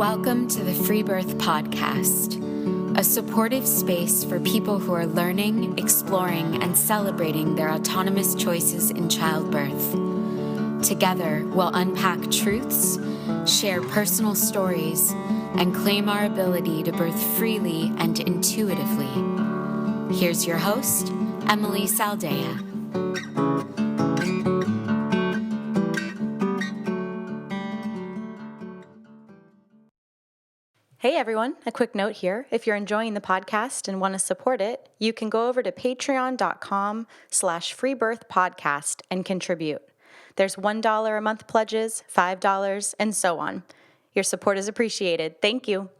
Welcome to the Free Birth Podcast, a supportive space for people who are learning, exploring, and celebrating their autonomous choices in childbirth. Together, we'll unpack truths, share personal stories, and claim our ability to birth freely and intuitively. Here's your host, Emily Saldea. Hey everyone, a quick note here. If you're enjoying the podcast and want to support it, you can go over to patreon.com/freebirthpodcast and contribute. There's $1 a month pledges, $5, and so on. Your support is appreciated. Thank you.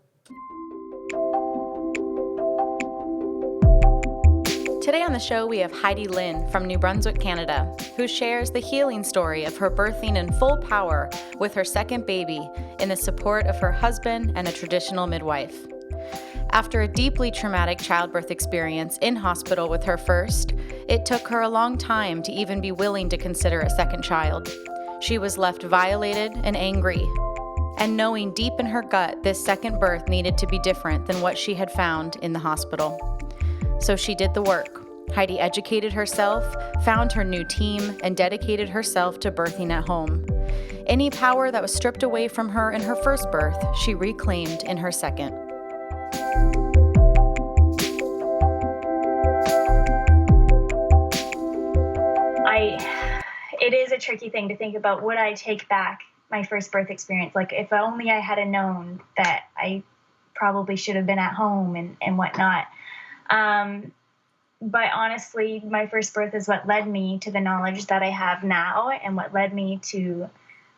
Today on the show, we have Heidi-Lyn from New Brunswick, Canada, who shares the healing story of her birthing in full power with her second baby in the support of her husband and a traditional midwife. After a deeply traumatic childbirth experience in hospital with her first, it took her a long time to even be willing to consider a second child. She was left violated and angry, and knowing deep in her gut this second birth needed to be different than what she had found in the hospital. So she did the work. Heidi educated herself, found her new team, and dedicated herself to birthing at home. Any power that was stripped away from her in her first birth, she reclaimed in her second. It is a tricky thing to think about. Would I take back my first birth experience? Like, if only I had known that I probably should have been at home and whatnot. But honestly, my first birth is what led me to the knowledge that I have now, and what led me to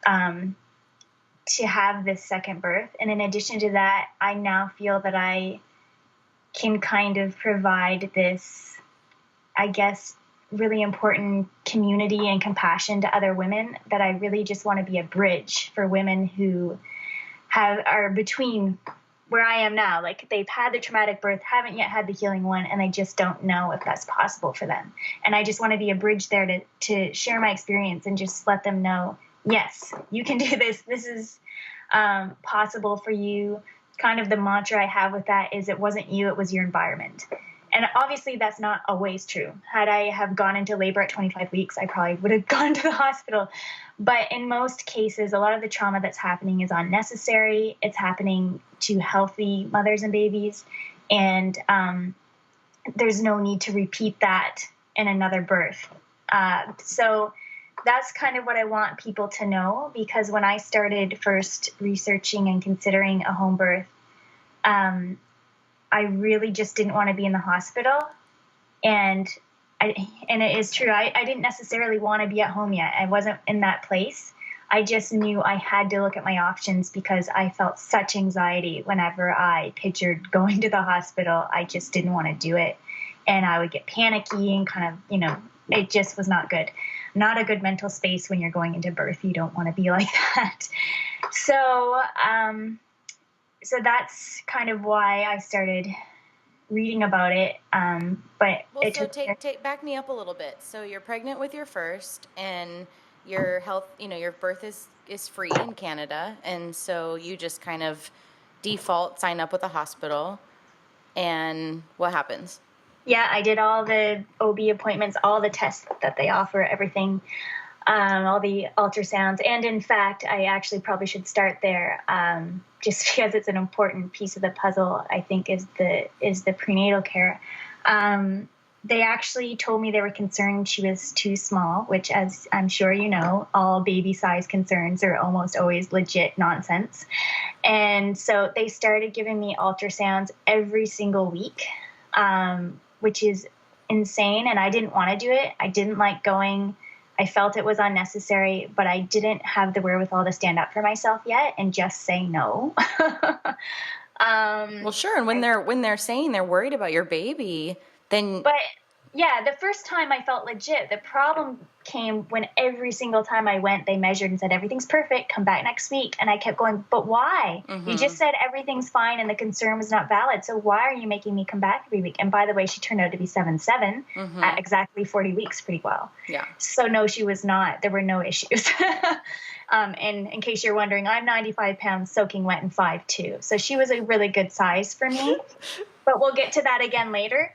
have this second birth. And in addition to that, I now feel that I can kind of provide this, I guess, really important community and compassion to other women, that I really just want to be a bridge for women who are between where I am now. Like, they've had the traumatic birth, haven't yet had the healing one, and they just don't know if that's possible for them. And I just want to be a bridge there to share my experience and just let them know, yes, you can do this. This is possible for you. Kind of the mantra I have with that is, it wasn't you, it was your environment. And obviously that's not always true. Had I have gone into labor at 25 weeks, I probably would have gone to the hospital. But in most cases, a lot of the trauma that's happening is unnecessary. It's happening to healthy mothers and babies. And there's no need to repeat that in another birth. So that's kind of what I want people to know, because when I started first researching and considering a home birth, I really just didn't want to be in the hospital. And it is true. I didn't necessarily want to be at home yet. I wasn't in that place. I just knew I had to look at my options, because I felt such anxiety whenever I pictured going to the hospital. I just didn't want to do it. And I would get panicky and kind of, it just was not good. Not a good mental space when you're going into birth. You don't want to be like that. So that's kind of why I started reading about it. Back me up a little bit. So you're pregnant with your first, and your health, your birth is free in Canada, and so you just kind of default sign up with a hospital. And what happens? Yeah, I did all the OB appointments, all the tests that they offer, everything. All the ultrasounds. And in fact, I actually probably should start there, just because it's an important piece of the puzzle, I think, is the prenatal care. They actually told me they were concerned she was too small, which, as I'm sure you know, all baby size concerns are almost always legit nonsense. And so they started giving me ultrasounds every single week, which is insane. And I didn't want to do it. I didn't like going. I felt it was unnecessary, but I didn't have the wherewithal to stand up for myself yet and just say no. Well, sure. And when they're saying they're worried about your baby, then. But yeah, the first time I felt legit. The problem came when every single time I went, they measured and said, everything's perfect, come back next week. And I kept going, but why? You just said everything's fine and the concern was not valid. So why are you making me come back every week? And by the way, she turned out to be 7'7" at exactly 40 weeks pretty well. Yeah. So no, she was not. There were no issues. And in case you're wondering, I'm 95 pounds soaking wet and 5'2". So she was a really good size for me. But we'll get to that again later.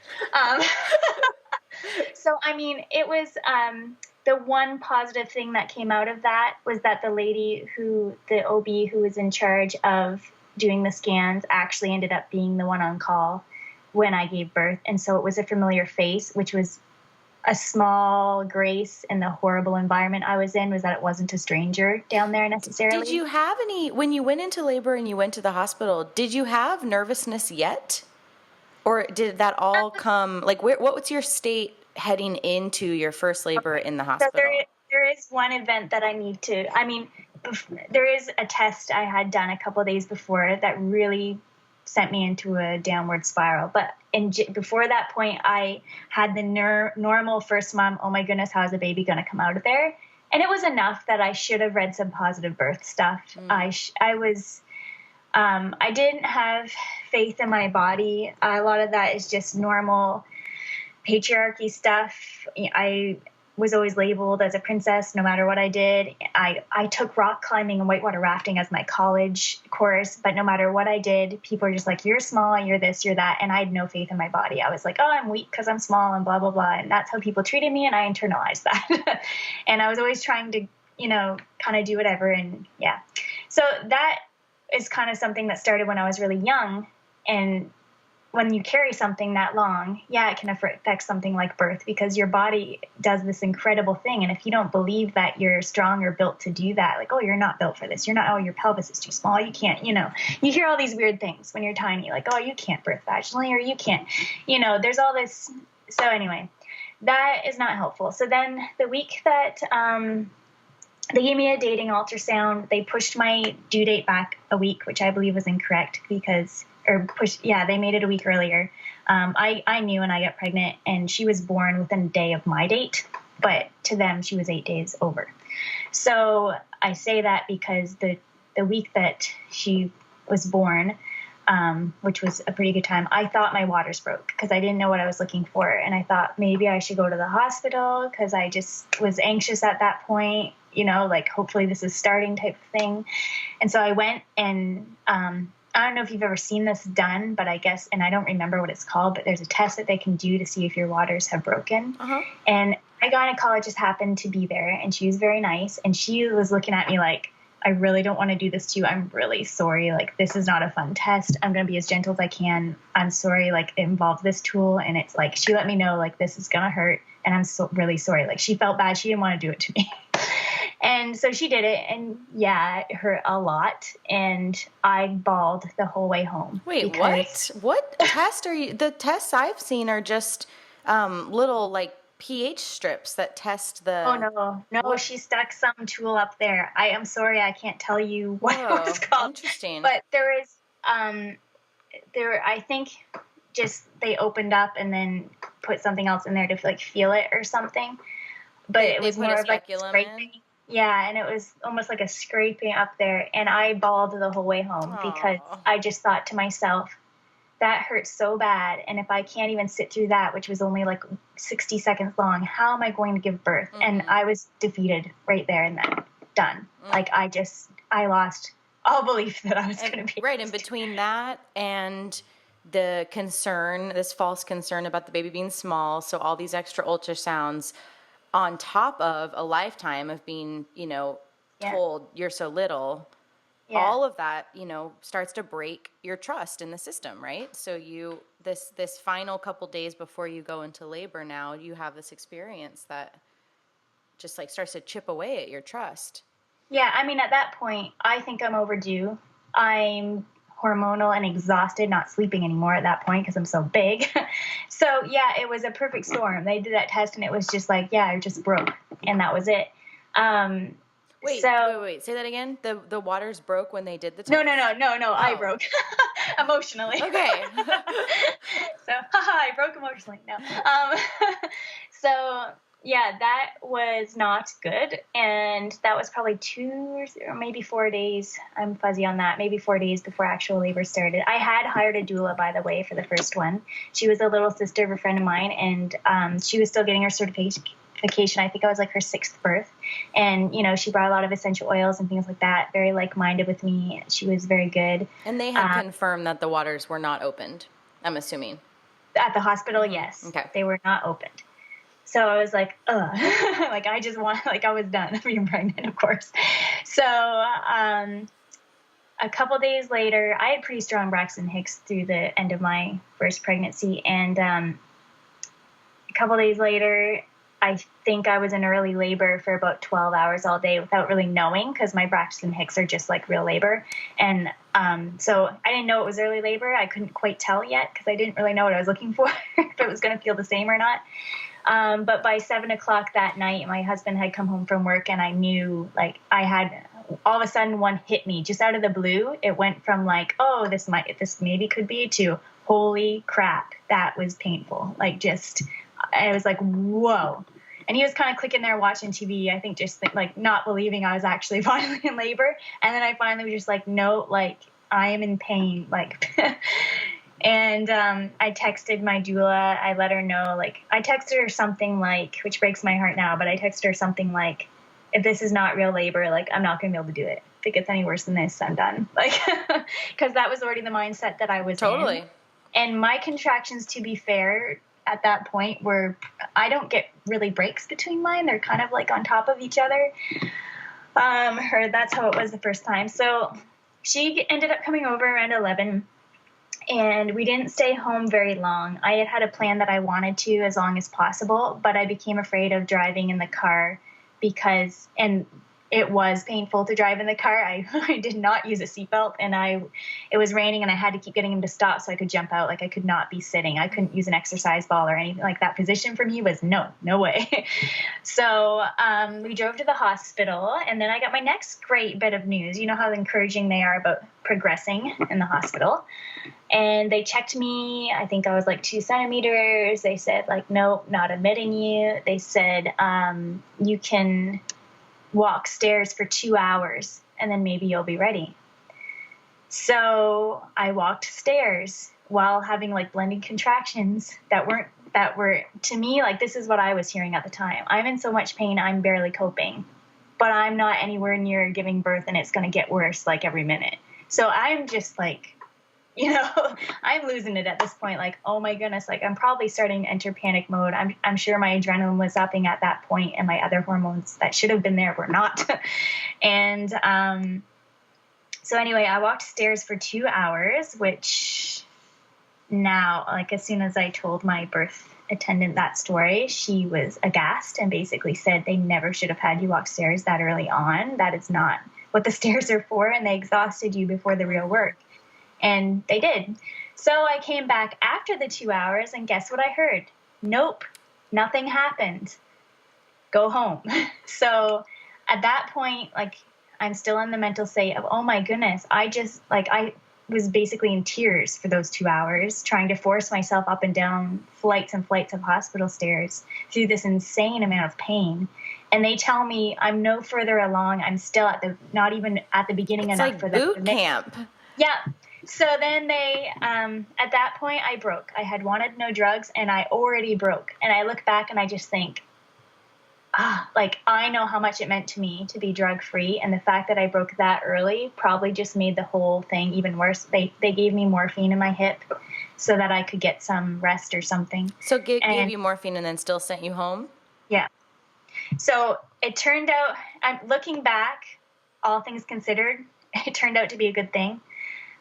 So, I mean, it was the one positive thing that came out of that was that the OB who was in charge of doing the scans actually ended up being the one on call when I gave birth. And so it was a familiar face, which was a small grace in the horrible environment I was in, was that it wasn't a stranger down there necessarily. Did you have when you went into labor and you went to the hospital, did you have nervousness yet? Or did that all come, like, what was your state heading into your first labor in the hospital? So there is one event that there is a test I had done a couple of days before that really sent me into a downward spiral. But before that point, I had the normal first mom, oh my goodness, how's the baby going to come out of there? And it was enough that I should have read some positive birth stuff. I didn't have faith in my body. A lot of that is just normal patriarchy stuff. I was always labeled as a princess no matter what I did. I took rock climbing and whitewater rafting as my college course, but no matter what I did, people were just like, you're small, you're this, you're that. And I had no faith in my body. I was like, oh, I'm weak because I'm small and blah, blah, blah. And that's how people treated me. And I internalized that. And I was always trying to, kind of do whatever. And yeah. So that is kind of something that started when I was really young. And when you carry something that long, it can affect something like birth because your body does this incredible thing. And if you don't believe that you're strong or built to do that, like, oh, you're not built for this. You're not, oh, your pelvis is too small. You can't, you hear all these weird things when you're tiny, like, oh, you can't birth vaginally or you can't, there's all this. So anyway, that is not helpful. So then the week that, they gave me a dating ultrasound. They pushed my due date back a week, which I believe was incorrect they made it a week earlier. I knew when I got pregnant and she was born within a day of my date, but to them, she was 8 days over. So I say that because the week that she was born, which was a pretty good time, I thought my waters broke because I didn't know what I was looking for. And I thought maybe I should go to the hospital because I just was anxious at that point, like hopefully this is starting type of thing. And so I went and I don't know if you've ever seen this done, but I guess, and I don't remember what it's called, but there's a test that they can do to see if your waters have broken. And my gynecologist happened to be there and she was very nice. And she was looking at me like, I really don't want to do this to you. I'm really sorry. Like, this is not a fun test. I'm going to be as gentle as I can. I'm sorry. Like, it involves this tool. And it's like, she let me know, like, this is going to hurt. And I'm really sorry. Like, she felt bad. She didn't want to do it to me. And so she did it. And it hurt a lot. And I bawled the whole way home. Wait, what test are you? The tests I've seen are just little, like, pH strips that test the... Oh, no. What? She stuck some tool up there. I am sorry, I can't tell you what it was called. Interesting. But there is, I think just they opened up and then put something else in there to, like, feel it or something. But it was more of like scraping. Yeah, and it was almost like a scraping up there. And I bawled the whole way home because I just thought to myself, that hurts so bad. And if I can't even sit through that, which was only like 60 seconds long, how am I going to give birth? And I was defeated right there and then. Done. Like, I lost all belief that I was going to be. Right. And between that and the concern, this false concern about the baby being small, so all these extra ultrasounds on top of a lifetime of being, told you're so little. Yeah. All of that, starts to break your trust in the system, right? So this final couple days before you go into labor now, you have this experience that just like starts to chip away at your trust. Yeah, I mean, at that point, I think I'm overdue. I'm hormonal and exhausted, not sleeping anymore at that point because I'm so big. So, yeah, it was a perfect storm. They did that test and it was just like, yeah, I just broke. And that was it. Wait, say that again? The waters broke when they did the test? No, oh. I broke emotionally. Okay. So, I broke emotionally. No. So Yeah, that was not good. And that was probably 2 or maybe 4 days. I'm fuzzy on that. Maybe 4 days before actual labor started. I had hired a doula, by the way, for the first one. She was a little sister of a friend of mine, and she was still getting her certification. I think it was like her 6th birth. And, you know, she brought a lot of essential oils and things like that. Very like-minded with me. She was very good. And they had confirmed that the waters were not opened, I'm assuming. At the hospital, yes. Okay. They were not opened. So I was like, ugh, like I just want, like I was done being pregnant, of course. So a couple days later, I had pretty strong Braxton Hicks through the end of my first pregnancy. And a couple days later, I think I was in early labor for about 12 hours all day without really knowing, because my Braxton Hicks are just like real labor. And so I didn't know it was early labor. I couldn't quite tell yet because I didn't really know what I was looking for, if it was going to feel the same or not. But by 7 o'clock that night, my husband had come home from work, and I knew, like, I had all of a sudden one hit me just out of the blue. It went from like, oh, this maybe could be, to holy crap, that was painful. Like, just, I was like, whoa. And he was kind of clicking there watching TV, I think, just like not believing I was actually finally in labor. And then I finally was just like, no, like, I am in pain, like. And I texted my doula. I let her know, like, I texted her something like, which breaks my heart now, but I texted her something like, if this is not real labor, like, I'm not going to be able to do it. If it gets any worse than this, I'm done. Like, because that was already the mindset that I was Totally. in. And my contractions, to be fair, at that point were, I don't get really breaks between mine. They're kind of like on top of each other. That's how it was the first time. So she ended up coming over around 11. And we didn't stay home very long. I had a plan that I wanted to as long as possible, but I became afraid of driving in the car because, and it was painful to drive in the car. I did not use a seatbelt, and it was raining, and I had to keep getting him to stop so I could jump out. Like, I could not be sitting. I couldn't use an exercise ball or anything like that. Position for me was no way. So we drove to the hospital, and then I got my next great bit of news. You know how encouraging they are about progressing in the hospital. And they checked me. I think I was like 2 centimeters. They said, like, nope, not admitting you. They said, you can walk stairs for 2 hours and then maybe you'll be ready. So I walked stairs while having like blending contractions that were to me, like, this is what I was hearing at the time. I'm in so much pain, I'm barely coping, but I'm not anywhere near giving birth, and it's going to get worse like every minute. So I'm just like, you know, I'm losing it at this point. Like, oh my goodness, like, I'm probably starting to enter panic mode. I'm sure my adrenaline was upping at that point, and my other hormones that should have been there were not. And so anyway, I walked stairs for 2 hours, which now, like, as soon as I told my birth attendant that story, she was aghast and basically said they never should have had you walk stairs that early on. That is not what the stairs are for, and they exhausted you before the real work. And they did. So I came back after the 2 hours, and guess what I heard? Nope, nothing happened. Go home. So at that point, like, I'm still in the mental state of, oh my goodness, I was basically in tears for those 2 hours, trying to force myself up and down flights and flights of hospital stairs through this insane amount of pain. And they tell me I'm no further along. I'm still not even at the beginning it's enough like for the boot camp. Yeah. So then they, at that point, I broke. I had wanted no drugs, and I already broke. And I look back and I just think, like, I know how much it meant to me to be drug-free. And the fact that I broke that early probably just made the whole thing even worse. They gave me morphine in my hip so that I could get some rest or something. So gave you morphine and then still sent you home? Yeah. So it turned out, I'm looking back, all things considered, it turned out to be a good thing,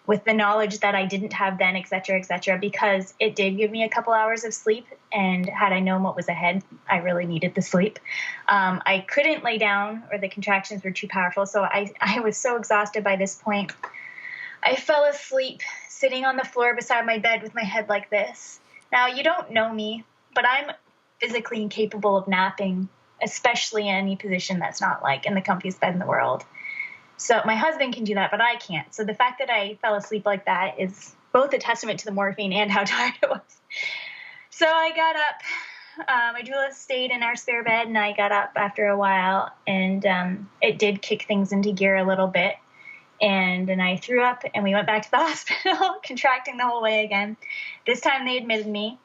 with the knowledge that I didn't have then, et cetera, because it did give me a couple hours of sleep. And had I known what was ahead, I really needed the sleep. I couldn't lay down, or the contractions were too powerful. So I was so exhausted by this point. I fell asleep sitting on the floor beside my bed with my head like this. Now, you don't know me, but I'm physically incapable of napping, especially in any position that's not like in the comfiest bed in the world. So my husband can do that, but I can't. So the fact that I fell asleep like that is both a testament to the morphine and how tired I was. So I got up, My doula stayed in our spare bed, and I got up after a while, and it did kick things into gear a little bit. And then I threw up, and we went back to the hospital, contracting the whole way again. This time they admitted me.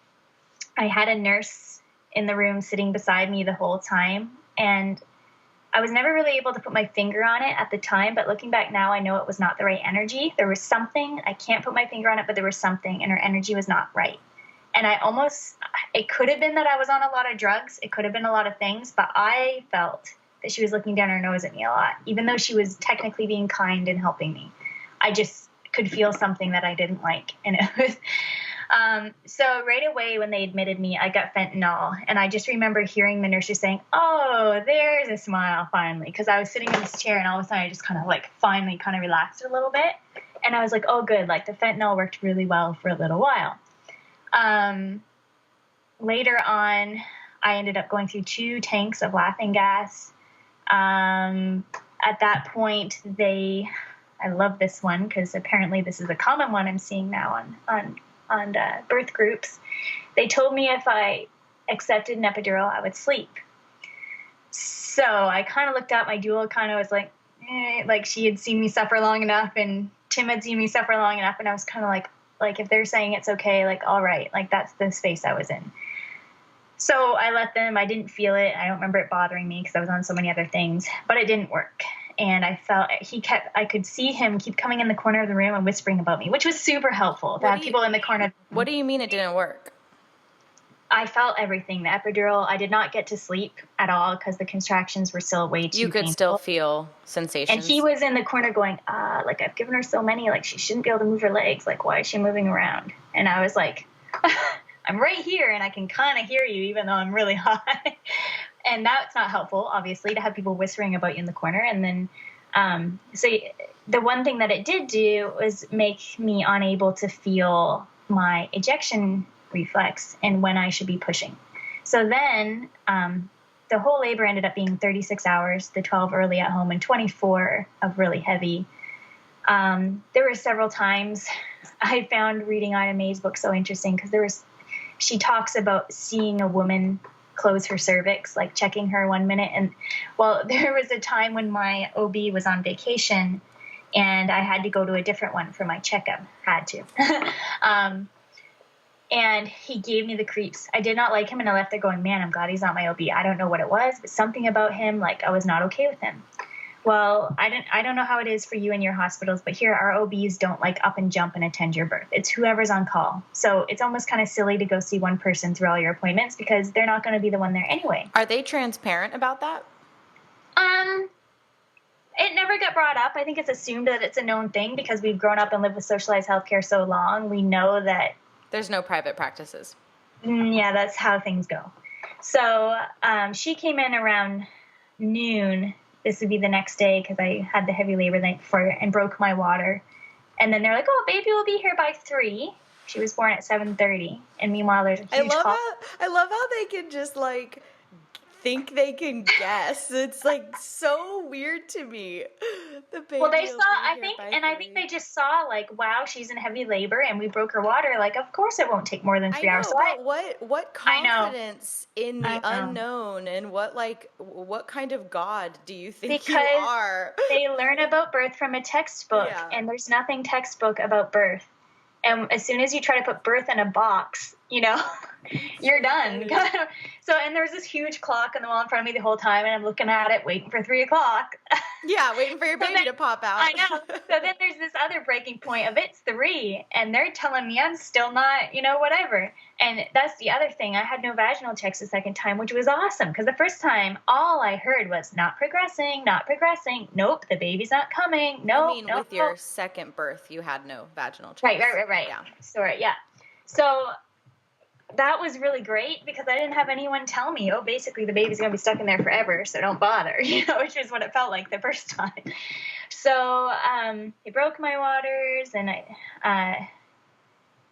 I had a nurse in the room sitting beside me the whole time, and I was never really able to put my finger on it at the time, but looking back now, I know it was not the right energy. There was something, I can't put my finger on it, but there was something, and her energy was not right. And it could have been that I was on a lot of drugs. It could have been a lot of things, but I felt that she was looking down her nose at me a lot, even though she was technically being kind and helping me. I just could feel something that I didn't like. And it was, so right away when they admitted me, I got fentanyl. And I just remember hearing the nurses saying, "Oh, there's a smile finally." Because I was sitting in this chair, and all of a sudden I just kind of like finally kind of relaxed a little bit. And I was like, oh, good. Like the fentanyl worked really well for a little while. Later on, I ended up going through 2 tanks of laughing gas. At that point, I love this one because apparently this is a common one I'm seeing now on birth groups. They told me if I accepted an epidural, I would sleep. So I kind of looked at my doula, kind of was like she had seen me suffer long enough, and Tim had seen me suffer long enough, and I was kind of like if they're saying it's okay, like all right, like that's the space I was in. So I let them. I didn't feel it. I don't remember it bothering me because I was on so many other things, but it didn't work. And I felt I could see him keep coming in the corner of the room and whispering about me, which was super helpful to have people in the corner. What do you mean it didn't work? I felt everything. The epidural, I did not get to sleep at all because the contractions were still way too painful. You could still feel sensations. And he was in the corner going, like I've given her so many, like she shouldn't be able to move her legs. Like, why is she moving around? And I was like, I'm right here and I can kind of hear you even though I'm really high. And that's not helpful, obviously, to have people whispering about you in the corner. And then, so the one thing that it did do was make me unable to feel my ejection reflex and when I should be pushing. So then, the whole labor ended up being 36 hours, the 12 early at home and 24 of really heavy. There were several times I found reading Ina May's book so interesting because she talks about seeing a woman close her cervix, like checking her 1 minute. And well, there was a time when my OB was on vacation and I had to go to a different one for my checkup. Had to. And he gave me the creeps. I did not like him, and I left there going, man, I'm glad he's not my OB. I don't know what it was, but something about him, like I was not okay with him. Well, I don't know how it is for you in your hospitals, but here our OBs don't like up and jump and attend your birth. It's whoever's on call. So it's almost kind of silly to go see one person through all your appointments because they're not going to be the one there anyway. Are they transparent about that? It never got brought up. I think it's assumed that it's a known thing because we've grown up and lived with socialized healthcare so long. We know that there's no private practices. Yeah, that's how things go. So she came in around noon. This would be the next day because I had the heavy labor the night before and broke my water. And then they're like, oh, baby will be here by 3. She was born at 7:30. And meanwhile, there's a huge call. I love how they can just like think they can guess. It's like so weird to me. Well, they saw, I think they just saw like, wow, she's in heavy labor and we broke her water. Like, of course it won't take more than 3 hours. But what confidence in the unknown and what kind of God do you think you are? They learn about birth from a textbook and there's nothing textbook about birth. And as soon as you try to put birth in a box, you're done. So, and there's this huge clock on the wall in front of me the whole time, and I'm looking at it, waiting for 3 o'clock. Yeah, waiting for your baby to pop out. I know. So then there's this other breaking point of it's 3, and they're telling me I'm still not, whatever. And that's the other thing. I had no vaginal checks the second time, which was awesome, because the first time, all I heard was not progressing, not progressing. Nope, the baby's not coming. Nope. With your second birth, you had no vaginal checks. Right. Yeah. Sorry, yeah. So that was really great because I didn't have anyone tell me, oh, basically the baby's going to be stuck in there forever, so don't bother, which is what it felt like the first time. So they broke my waters, and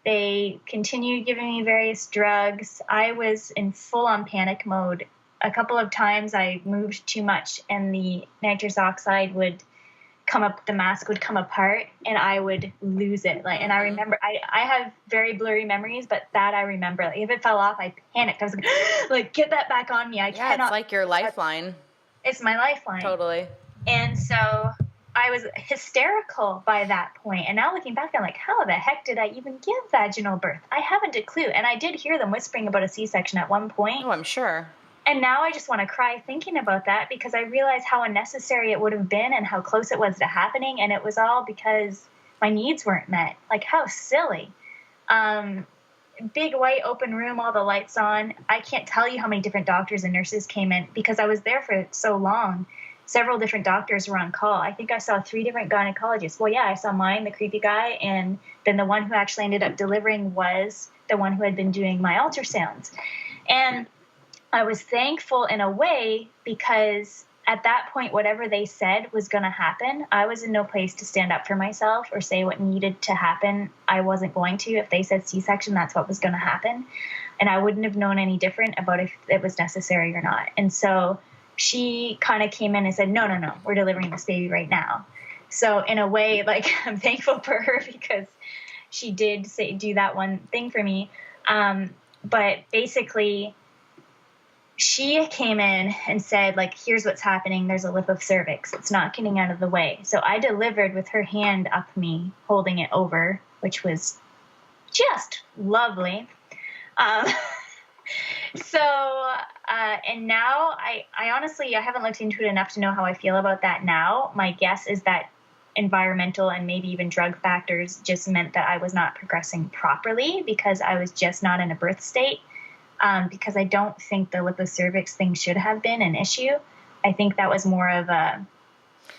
they continued giving me various drugs. I was in full-on panic mode. A couple of times I moved too much, and the nitrous oxide would the mask would come apart and I would lose it. Like, and I remember, I have very blurry memories, but that I remember. Like, if it fell off, I panicked. I was like, get that back on me. I cannot. It's like your lifeline. It's my lifeline. Totally. And so I was hysterical by that point. And now looking back, I'm like, how the heck did I even give vaginal birth? I haven't a clue. And I did hear them whispering about a C-section at one point. Oh, I'm sure. And now I just want to cry thinking about that, because I realize how unnecessary it would have been and how close it was to happening. And it was all because my needs weren't met. Like, how silly. Big white open room, all the lights on. I can't tell you how many different doctors and nurses came in, because I was there for so long. Several different doctors were on call. I think I saw 3 different gynecologists. Well, yeah, I saw mine, the creepy guy, and then the one who actually ended up delivering was the one who had been doing my ultrasounds. And I was thankful in a way, because at that point, whatever they said was going to happen. I was in no place to stand up for myself or say what needed to happen. I wasn't going to. If they said C-section, that's what was going to happen. And I wouldn't have known any different about if it was necessary or not. And so she kind of came in and said, no, we're delivering this baby right now. So in a way, like, I'm thankful for her, because she did do that one thing for me. But basically, she came in and said, like, here's what's happening. There's a lip of cervix. It's not getting out of the way. So I delivered with her hand up me, holding it over, which was just lovely. And now I honestly, I haven't looked into it enough to know how I feel about that now. My guess is that environmental and maybe even drug factors just meant that I was not progressing properly, because I was just not in a birth state. Because I don't think the lip of cervix thing should have been an issue. I think that was more of a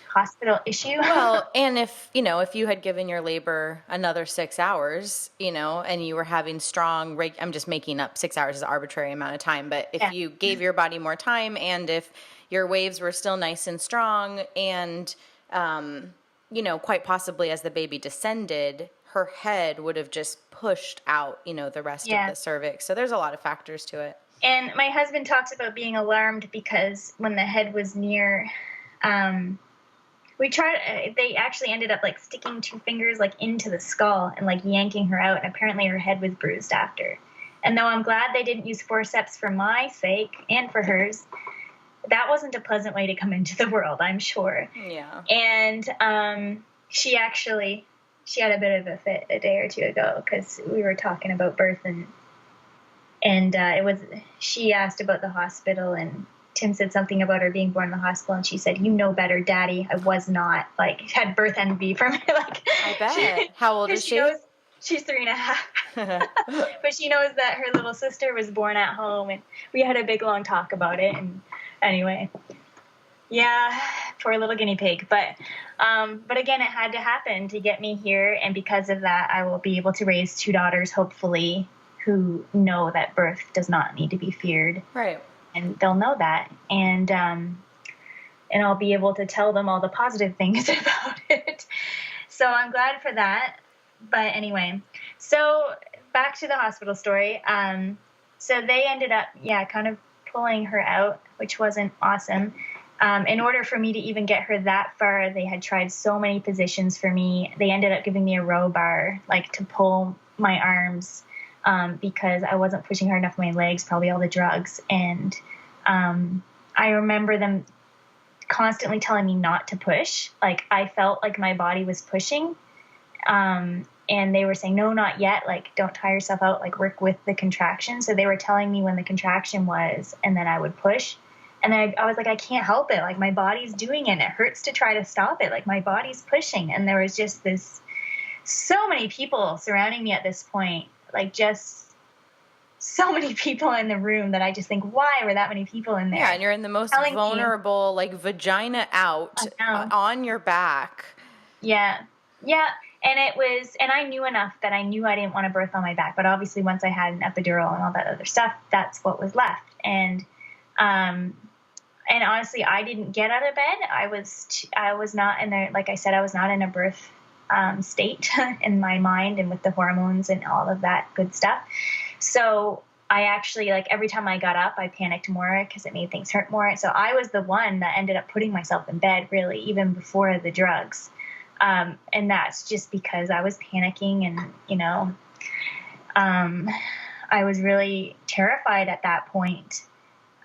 hospital issue. Well, and if you had given your labor another 6 hours, and you were having strong, I'm just making up 6 hours as an arbitrary amount of time, but if you gave your body more time, and if your waves were still nice and strong, and, quite possibly as the baby descended, her head would have just pushed out, the rest of the cervix. So there's a lot of factors to it. And my husband talks about being alarmed because when the head was near, they actually ended up like sticking 2 fingers like into the skull and like yanking her out. And apparently her head was bruised after. And though I'm glad they didn't use forceps for my sake and for hers, that wasn't a pleasant way to come into the world, I'm sure. Yeah. And she had a bit of a fit a day or 2 ago, because we were talking about birth, and she asked about the hospital, and Tim said something about her being born in the hospital, and she said, "You know better, Daddy. I was not." Like, had birth envy from her. Like, I bet. How old is she? She's 3.5. But she knows that her little sister was born at home, and we had a big long talk about it. And anyway, yeah, poor little guinea pig. But again, it had to happen to get me here. And because of that, I will be able to raise 2 daughters, hopefully, who know that birth does not need to be feared. Right. And they'll know that. And I'll be able to tell them all the positive things about it. So I'm glad for that. But anyway, so back to the hospital story. So they ended up, kind of pulling her out, which wasn't awesome. In order for me to even get her that far, they had tried so many positions for me. They ended up giving me a row bar, like to pull my arms, because I wasn't pushing hard enough with my legs, probably all the drugs. And I remember them constantly telling me not to push. Like, I felt like my body was pushing. And they were saying, no, not yet. Like, don't tire yourself out, like work with the contraction. So they were telling me when the contraction was, and then I would push. And then I was like, I can't help it. Like, my body's doing it. And it hurts to try to stop it. Like, my body's pushing. And there was just so many people surrounding me at this point. Like, just so many people in the room that I just think, why were that many people in there? Yeah, and you're in the most vulnerable, like, vagina out on your back. Yeah. Yeah. And I knew enough that I knew I didn't want to birth on my back. But obviously, once I had an epidural and all that other stuff, that's what was left. And honestly, I didn't get out of bed. I was not in there. Like I said, I was not in a birth state in my mind and with the hormones and all of that good stuff. So I actually, like, every time I got up, I panicked more because it made things hurt more. So I was the one that ended up putting myself in bed, really, even before the drugs. And that's just because I was panicking and, I was really terrified at that point.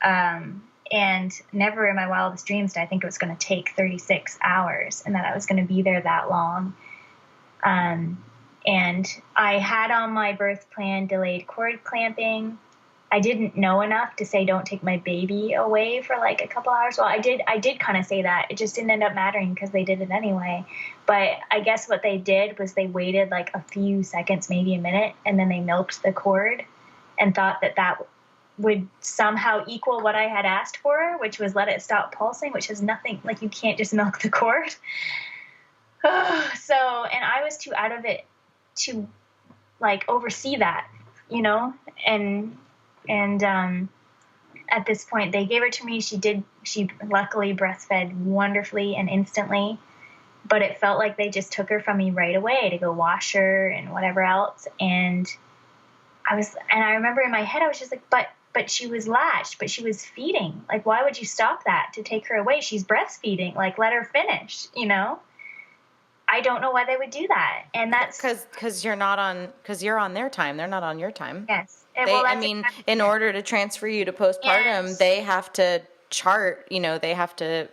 And never in my wildest dreams did I think it was going to take 36 hours and that I was going to be there that long. And I had on my birth plan delayed cord clamping. I didn't know enough to say don't take my baby away for like a couple hours. Well, I did kind of say that. It just didn't end up mattering because they did it anyway. But I guess what they did was they waited like a few seconds, maybe a minute, and then they milked the cord and thought that would somehow equal what I had asked for, which was let it stop pulsing, which is nothing, like you can't just milk the cord. And I was too out of it to like oversee that, and at this point they gave her to me. She luckily breastfed wonderfully and instantly, but it felt like they just took her from me right away to go wash her and whatever else. And I remember in my head, I was just like, but she was latched, but she was feeding. Like, why would you stop that to take her away? She's breastfeeding. Like, let her finish, I don't know why they would do that. And that's because you're on their time. They're not on your time. Yes. In order to transfer you to postpartum, yes. They have to chart, they have to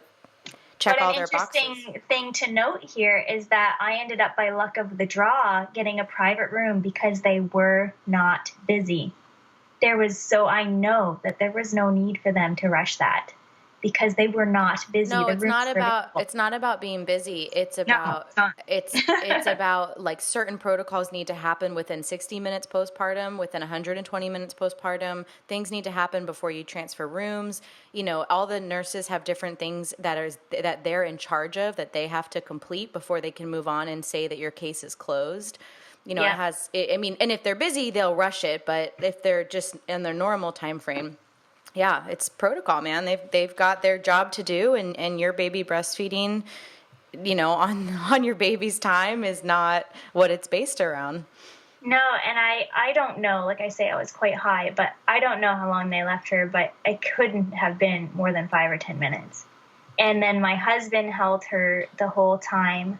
check all their boxes. An interesting thing to note here is that I ended up, by luck of the draw, getting a private room because they were not busy. So I know that there was no need for them to rush that because they were not busy. No, it's not about being busy. It's about, it's about like certain protocols need to happen within 60 minutes postpartum, within 120 minutes postpartum. Things need to happen before you transfer rooms. All the nurses have different things that they're in charge of that they have to complete before they can move on and say that your case is closed. It has, and if they're busy, they'll rush it. But if they're just in their normal time frame, it's protocol, man. They've got their job to do, and your baby breastfeeding, on your baby's time is not what it's based around. No, and I don't know. Like I say, I was quite high, but I don't know how long they left her, but it couldn't have been more than 5 or 10 minutes. And then my husband held her the whole time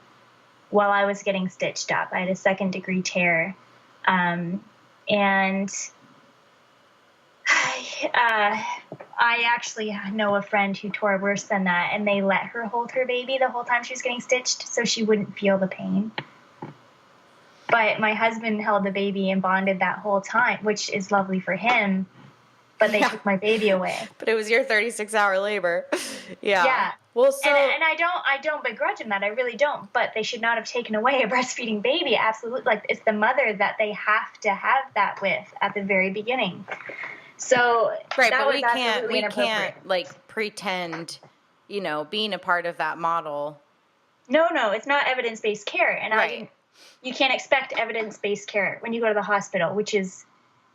while I was getting stitched up. I had a 2nd-degree tear. And I actually know a friend who tore worse than that, and they let her hold her baby the whole time she was getting stitched so she wouldn't feel the pain. But my husband held the baby and bonded that whole time, which is lovely for him, but they took my baby away. But it was your 36-hour labor. Yeah. Well, so and I don't begrudge them that. I really don't. But they should not have taken away a breastfeeding baby. Absolutely. Like, it's the mother that they have to have that with at the very beginning. So right, but we can't like pretend, being a part of that model. No, it's not evidence-based care, and right. You can't expect evidence-based care when you go to the hospital, which is.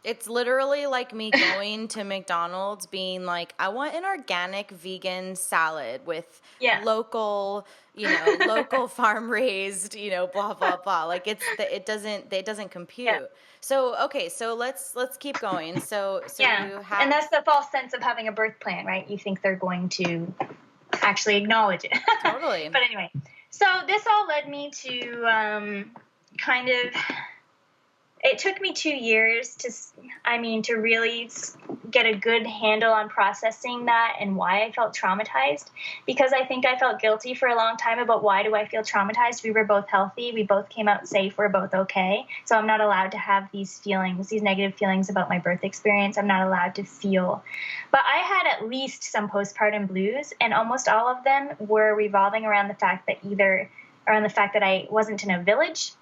It's literally like me going to McDonald's being like, I want an organic vegan salad with local, local farm raised, blah, blah, blah. Like it doesn't compute. Yeah. So, okay. So let's keep going. So you have. And that's the false sense of having a birth plan, right? You think they're going to actually acknowledge it. Totally. But anyway, so this all led me to kind of. It took me 2 years to really get a good handle on processing that and why I felt traumatized, because I think I felt guilty for a long time about why do I feel traumatized? We were both healthy. We both came out safe. We're both okay. So I'm not allowed to have these feelings, these negative feelings about my birth experience. I'm not allowed to feel. But I had at least some postpartum blues, and almost all of them were revolving around the fact that I wasn't in a village,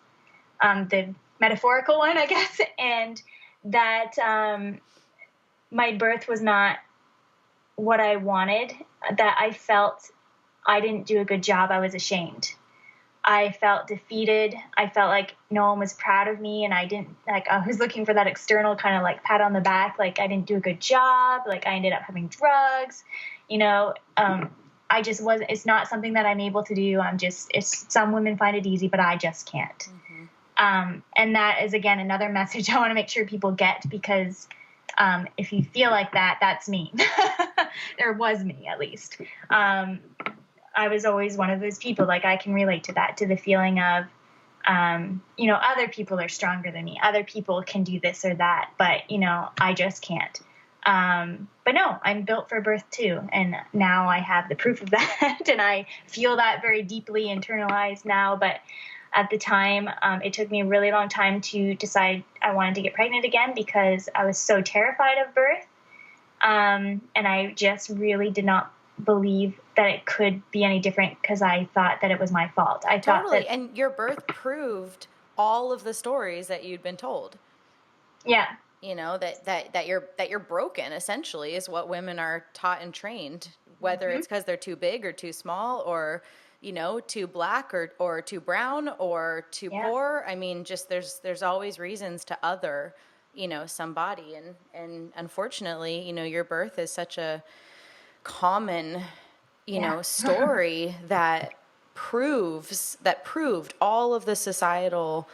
the metaphorical one, I guess, and that my birth was not what I wanted, that I felt I didn't do a good job. I was ashamed. I felt defeated. I felt like no one was proud of me, and I was looking for that external kind of like pat on the back, like I didn't do a good job, like I ended up having drugs, I just wasn't, it's not something that I'm able to do. Some women find it easy, but I just can't. Mm-hmm. And that is, again, another message I want to make sure people get, because If you feel like that, that's me. Or was me, at least. I was always one of those people, like I can relate to that, to the feeling of, other people are stronger than me. Other people can do this or that, but, I just can't. But no, I'm built for birth too. And now I have the proof of that. And I feel that very deeply internalized now. But at the time, it took me a really long time to decide I wanted to get pregnant again because I was so terrified of birth. And I just really did not believe that it could be any different because I thought that it was my fault. I thought that, and your birth proved all of the stories that you'd been told. Yeah. That you're broken, essentially, is what women are taught and trained, whether it's because they're too big or too small or, too black or too brown or too poor. I mean, just there's always reasons to other, somebody. And unfortunately, your birth is such a common, story that proved all of the societal,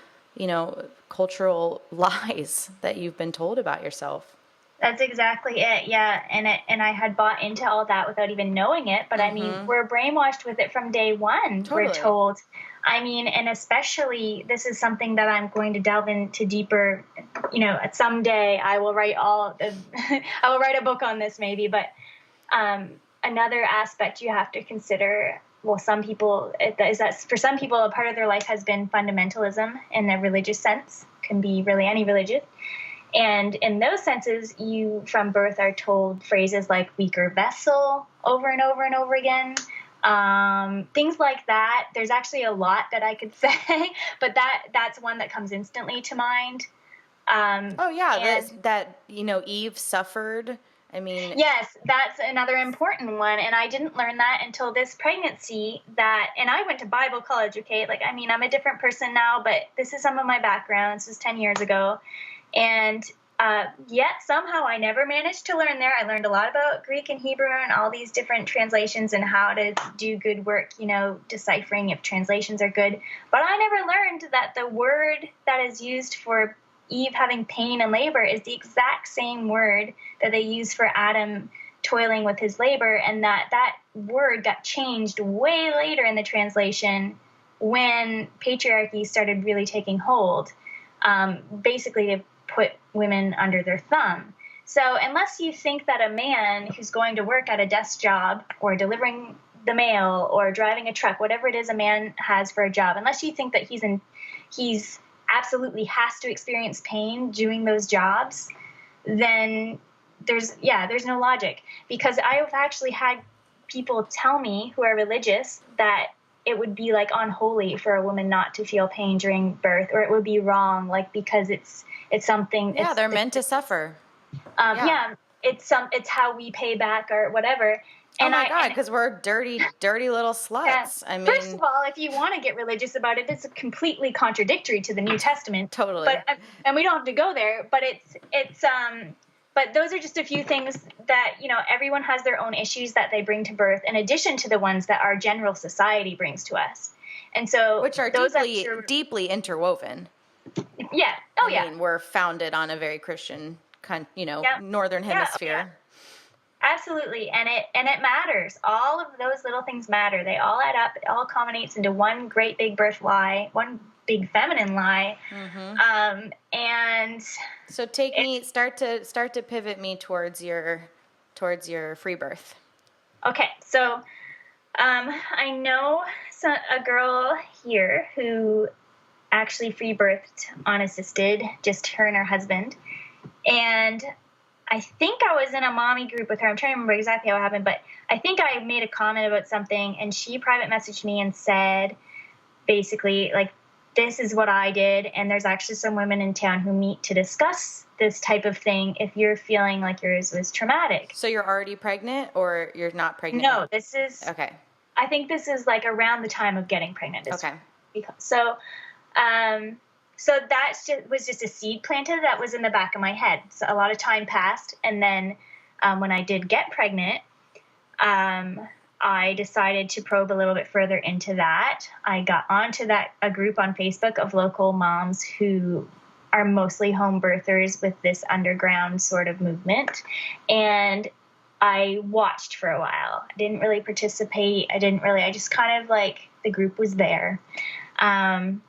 cultural lies that you've been told about yourself. That's exactly it. Yeah. And I had bought into all that without even knowing it. But I mean, we're brainwashed with it from day one. Totally. We're told, and especially this is something that I'm going to delve into deeper, someday I will write I will write a book on this maybe, but, another aspect you have to consider, well, some people, is that for some people, a part of their life has been fundamentalism in the religious sense, can be really any religion. And in those senses, you from birth are told phrases like weaker vessel over and over and over again. Things like that. There's actually a lot that I could say, but that's one that comes instantly to mind. That Eve suffered. I mean, yes, that's another important one. And I didn't learn that until this pregnancy and I went to Bible college. Okay. I'm a different person now, but this is some of my background. This was 10 years ago. And, yet somehow I never managed to learn there. I learned a lot about Greek and Hebrew and all these different translations and how to do good work, deciphering if translations are good. But I never learned that the word that is used for Eve having pain and labor is the exact same word that they use for Adam toiling with his labor, and that word got changed way later in the translation when patriarchy started really taking hold, basically to put women under their thumb. So unless you think that a man who's going to work at a desk job or delivering the mail or driving a truck, whatever it is a man has for a job, unless you think that he's absolutely has to experience pain doing those jobs, then there's no logic. Because I've actually had people tell me who are religious that it would be unholy for a woman not to feel pain during birth, or it would be wrong, because it's something. Yeah, they're meant to suffer. It's how we pay back or whatever. And oh my God, because we're dirty little sluts. Yeah. I mean, first of all, if you want to get religious about it, it's completely contradictory to the New Testament. Totally. But and we don't have to go there. But but those are just a few things that everyone has their own issues that they bring to birth, in addition to the ones that our general society brings to us, and so which are deeply interwoven. Yeah. Oh yeah. I mean, we're founded on a very Christian, northern hemisphere. Yeah. Absolutely. And it matters. All of those little things matter. They all add up. It all culminates into one great big birth lie, one big feminine lie. Mm-hmm. And so start to pivot me towards your free birth. Okay. So, I know a girl here who actually free birthed unassisted, just her and her husband. And I think I was in a mommy group with her. I'm trying to remember exactly how it happened, but I think I made a comment about something, and she private messaged me and said, basically, this is what I did, and there's actually some women in town who meet to discuss this type of thing if you're feeling like yours was traumatic. So you're already pregnant, or you're not pregnant? No, this is... Okay. I think this is, around the time of getting pregnant. Okay. So that was just a seed planted that was in the back of my head. So a lot of time passed. And then when I did get pregnant, I decided to probe a little bit further into that. I got onto a group on Facebook of local moms who are mostly home birthers with this underground sort of movement. And I watched for a while. I didn't really participate. I just kind of like, the group was there. And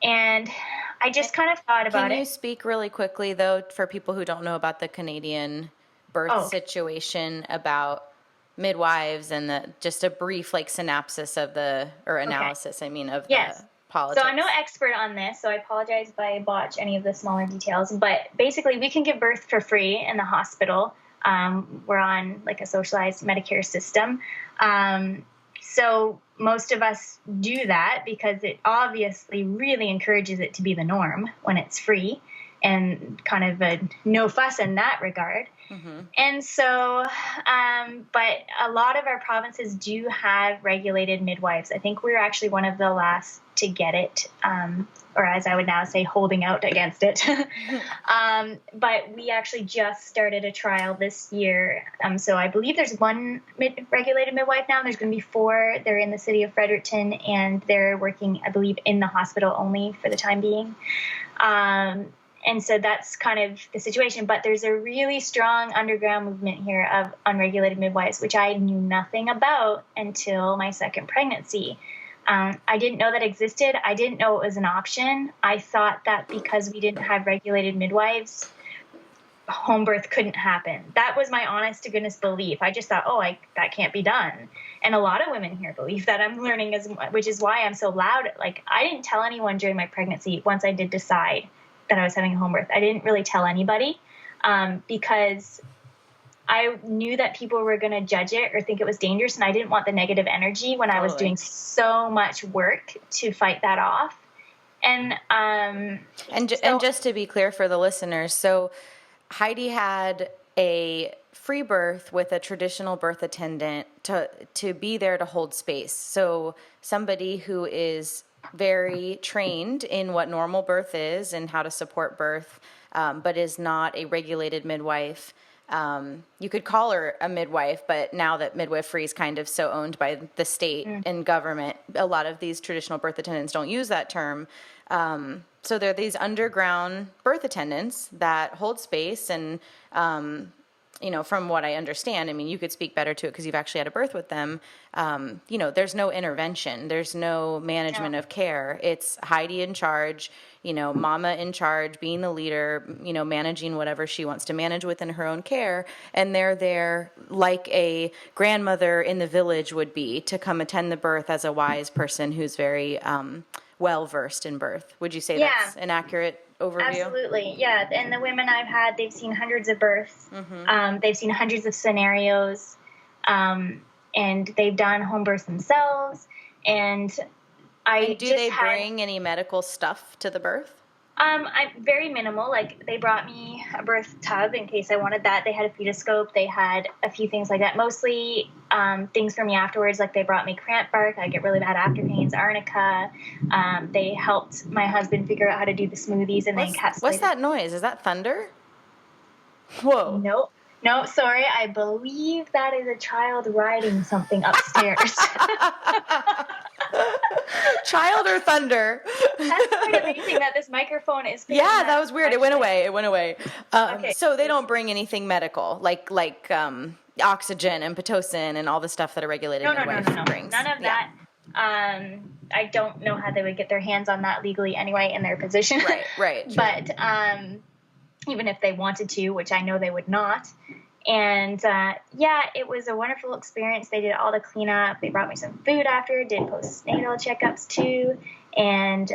I just kind of thought about it. Can you speak really quickly, though, for people who don't know about the Canadian birth situation, about midwives and just a brief synopsis of analysis, of the politics? So I'm no expert on this, so I apologize if I botch any of the smaller details. But basically, we can give birth for free in the hospital. We're on a socialized Medicare system. So most of us do that because it obviously really encourages it to be the norm when it's free, and kind of a no fuss in that regard. Mm-hmm. And so, but a lot of our provinces do have regulated midwives. I think we're actually one of the last to get it, or as I would now say, holding out against it. But we actually just started a trial this year. So I believe there's one regulated midwife now. There's going to be 4. They're in the city of Fredericton, and they're working, I believe, in the hospital only for the time being. And so that's kind of the situation. But there's a really strong underground movement here of unregulated midwives, which I knew nothing about until my second pregnancy. I didn't know that existed. I didn't know it was an option. I thought that because we didn't have regulated midwives, home birth couldn't happen. That was my honest to goodness belief. I just thought, that can't be done. And a lot of women here believe that. I'm learning, which is why I'm so loud. I didn't tell anyone during my pregnancy once I did decide that I was having a home birth. I didn't really tell anybody because I knew that people were going to judge it or think it was dangerous, and I didn't want the negative energy when I was doing so much work to fight that off. And just to be clear for the listeners, so Heidi had a free birth with a traditional birth attendant to be there to hold space. So somebody who is very trained in what normal birth is and how to support birth, but is not a regulated midwife. You could call her a midwife, but now that midwifery is kind of so owned by the state and government, a lot of these traditional birth attendants don't use that term. So there are these underground birth attendants that hold space and, from what I understand, you could speak better to it because you've actually had a birth with them. There's no intervention. There's no management of care. It's Heidi in charge, mama in charge, being the leader, managing whatever she wants to manage within her own care. And they're there like a grandmother in the village would be to come attend the birth as a wise person who's very well-versed in birth. Would you say that's an accurate overview? Absolutely, yeah. And the women I've had, they've seen hundreds of births. Mm-hmm. They've seen hundreds of scenarios, and they've done home births themselves. And do they bring any medical stuff to the birth? I'm very minimal. They brought me a birth tub in case I wanted that. They had a fetoscope. They had a few things like that. Mostly things for me afterwards. They brought me cramp bark. I get really bad after pains. Arnica. They helped my husband figure out how to do the smoothies and then encapsulate. What's that noise? Is that thunder? Whoa. Nope. No, sorry. I believe that is a child riding something upstairs. Child or thunder? That's quite amazing that this microphone is. Yeah, that was weird. It went away. Okay. So they don't bring anything medical, like oxygen and Pitocin and all the stuff that a regulated midwife brings. None of that. I don't know how they would get their hands on that legally anyway in their position. Right. Sure. But even if they wanted to, which I know they would not. And it was a wonderful experience. They did all the cleanup. They brought me some food after, did postnatal checkups too. And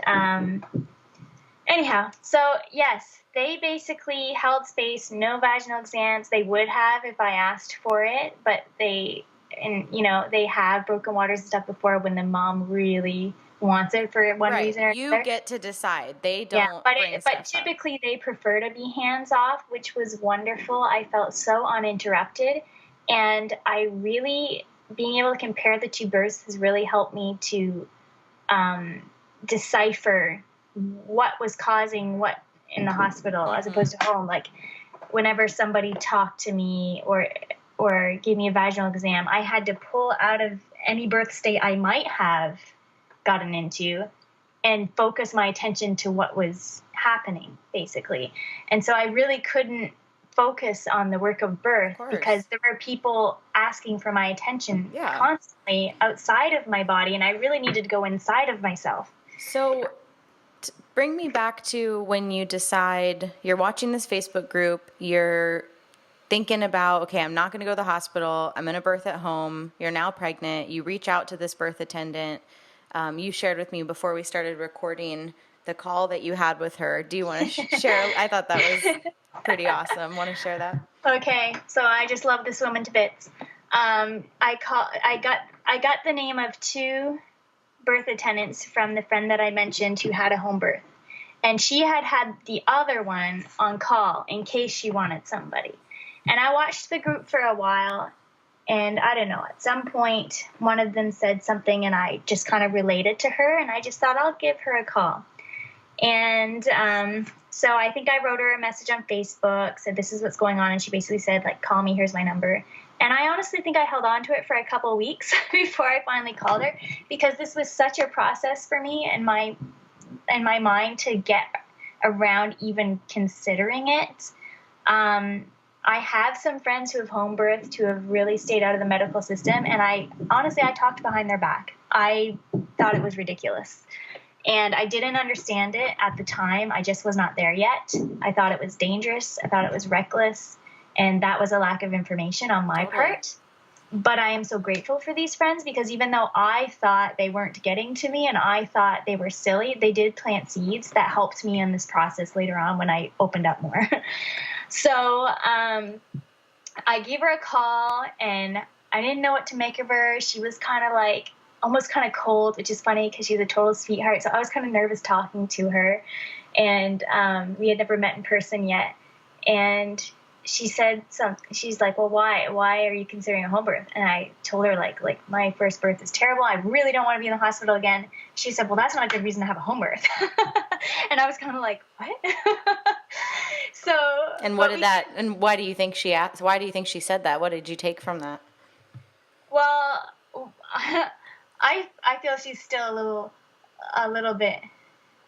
anyhow, so yes, they basically held space, no vaginal exams. They would have if I asked for it, but they have broken waters and stuff before when the mom really wants it for one reason or another. You get to decide. They don't. Yeah, but typically they prefer to be hands off, which was wonderful. I felt so uninterrupted, and I really being able to compare the two births has really helped me to decipher what was causing what in the hospital as opposed to home. Whenever somebody talked to me or gave me a vaginal exam, I had to pull out of any birth state I might have gotten into and focus my attention to what was happening, basically. And so I really couldn't focus on the work of birth because there were people asking for my attention constantly outside of my body, and I really needed to go inside of myself. So bring me back to when you decide you're watching this Facebook group, you're thinking about, okay, I'm not going to go to the hospital. I'm going to birth at home. You're now pregnant. You reach out to this birth attendant. You shared with me before we started recording the call that you had with her. Do you want to share? I thought that was pretty awesome. Want to share that? Okay, so I just love this woman to bits. I got the name of 2 birth attendants from the friend that I mentioned who had a home birth, and she had the other one on call in case she wanted somebody. And I watched the group for a while, and I don't know, at some point, one of them said something, and I just kind of related to her, and I just thought I'll give her a call. And so I think I wrote her a message on Facebook, said this is what's going on, and she basically said, like, call me, here's my number. And I honestly think I held on to it for a couple of weeks before I finally called her, because this was such a process for me in my mind to get around even considering it. I have some friends who have home birthed who have really stayed out of the medical system, and I talked behind their back. I thought it was ridiculous. And I didn't understand it at the time. I just was not there yet. I thought it was dangerous. I thought it was reckless. And that was a lack of information on my part. But I am so grateful for these friends, because even though I thought they weren't getting to me and I thought they were silly, they did plant seeds that helped me in this process later on when I opened up more. So I gave her a call, and I didn't know what to make of her. She was kind of like almost kind of cold, which is funny because she's a total sweetheart. So I was kind of nervous talking to her, and we had never met in person yet. And she said she's like, well, why are you considering a home birth? And I told her like my first birth is terrible. I really don't want to be in the hospital again. She said, well, that's not a good reason to have a home birth. And I was kind of like, what? So, and why do you think she asked? Why do you think she said that? What did you take from that? Well, I feel she's still a little bit,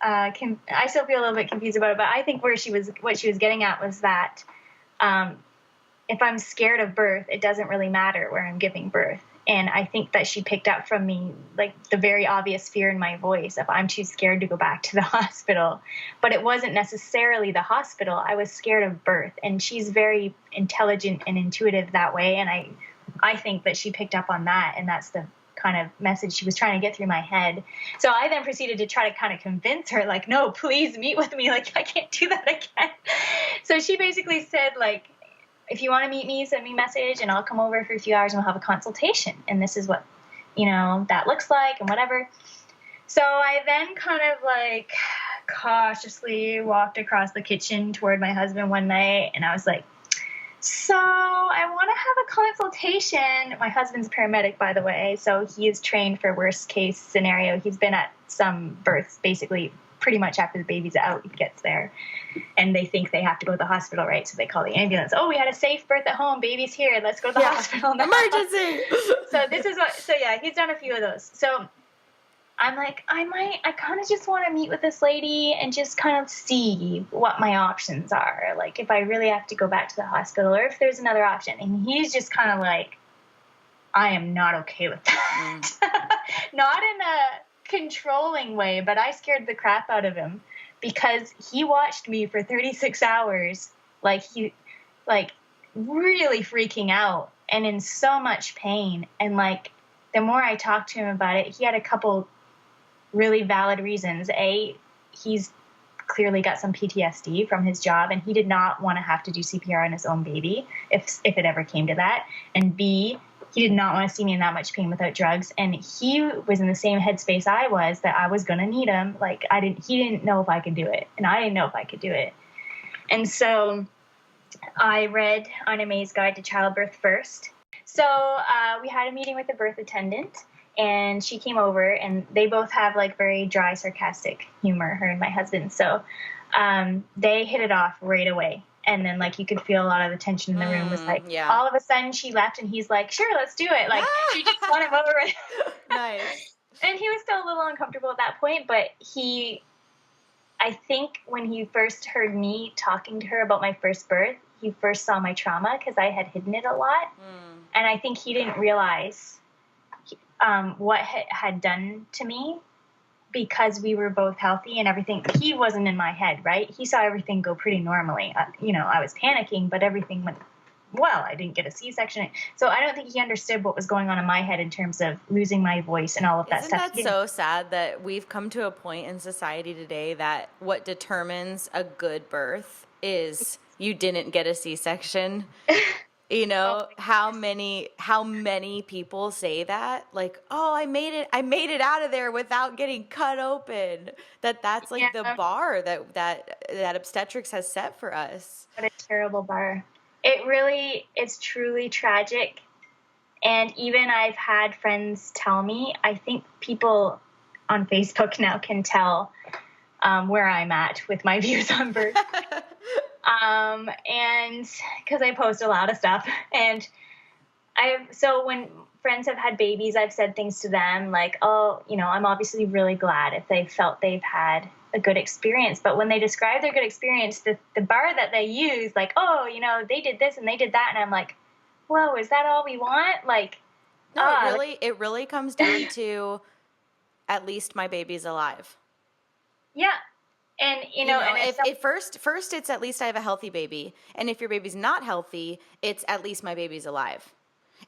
I still feel a little bit confused about it, but I think what she was getting at was that, if I'm scared of birth, it doesn't really matter where I'm giving birth. And I think that she picked up from me, like, the very obvious fear in my voice of I'm too scared to go back to the hospital. But it wasn't necessarily the hospital. I was scared of birth. And she's very intelligent and intuitive that way. And I think that she picked up on that. And that's the kind of message she was trying to get through my head. So I then proceeded to try to kind of convince her, like, no, please meet with me. Like, I can't do that again. So she basically said, like, if you want to meet me, send me a message and I'll come over for a few hours and we'll have a consultation. And this is what, that looks like and whatever. So I then kind of like cautiously walked across the kitchen toward my husband one night. And I was like, so I want to have a consultation. My husband's a paramedic, by the way. So he is trained for worst case scenario. He's been at some births basically pretty much after the baby's out, he gets there. And they think they have to go to the hospital, right? So they call the ambulance. Oh, we had a safe birth at home. Baby's here. Let's go to the hospital now. Emergency. So he's done a few of those. So I'm like, I kind of just want to meet with this lady and just kind of see what my options are. Like, if I really have to go back to the hospital or if there's another option. And he's just kind of like, I am not okay with that. Not in a controlling way, but I scared the crap out of him because he watched me for 36 hours, really freaking out and in so much pain. And like, the more I talked to him about it, he had a couple really valid reasons. A, he's clearly got some PTSD from his job and he did not want to have to do CPR on his own baby if it ever came to that. And B, he did not want to see me in that much pain without drugs. And he was in the same headspace I was, that I was going to need him. Like, he didn't know if I could do it. And I didn't know if I could do it. And so I read Ina May's Guide to Childbirth first. So we had a meeting with the birth attendant and she came over and they both have like very dry, sarcastic humor, her and my husband. So they hit it off right away. And then, like, you could feel a lot of the tension in the room was, like, all of a sudden she left and he's like, sure, let's do it. Like, she just won him over. Nice. And he was still a little uncomfortable at that point, but he I think when he first heard me talking to her about my first birth, he first saw my trauma because I had hidden it a lot. And I think he didn't realize what it had done to me because we were both healthy and everything. He wasn't in my head, right? He saw everything go pretty normally. I was panicking, but everything went well. I didn't get a C-section. So I don't think he understood what was going on in my head in terms of losing my voice and all of that stuff. Isn't that so sad that we've come to a point in society today that what determines a good birth is you didn't get a C-section? You know, how many people say that? Like, oh, I made it out of there without getting cut open. That's like the bar that obstetrics has set for us. What a terrible bar. It's truly tragic. And even I've had friends tell me, I think people on Facebook now can tell where I'm at with my views on birth. And because I post a lot of stuff, and so when friends have had babies, I've said things to them like, oh, I'm obviously really glad if they felt they've had a good experience. But when they describe their good experience, the bar that they use, like, oh, they did this and they did that. And I'm like, whoa, is that all we want? Like, no, it really comes down to at least my baby's alive. Yeah. And, if first it's at least I have a healthy baby. And if your baby's not healthy, it's at least my baby's alive.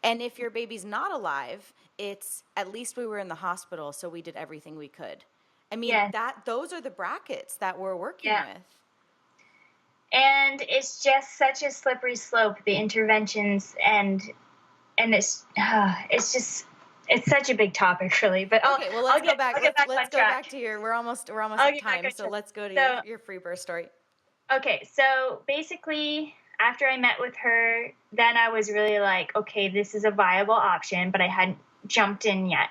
And if your baby's not alive, it's at least we were in the hospital, so we did everything we could. I mean, those are the brackets that we're working with. And it's just such a slippery slope, the interventions, and it's such a big topic, really. But okay, well, let's go back. Let's go back to we're almost at time. So let's go to your free birth story. Okay, so basically, after I met with her, then I was really like, okay, this is a viable option, but I hadn't jumped in yet.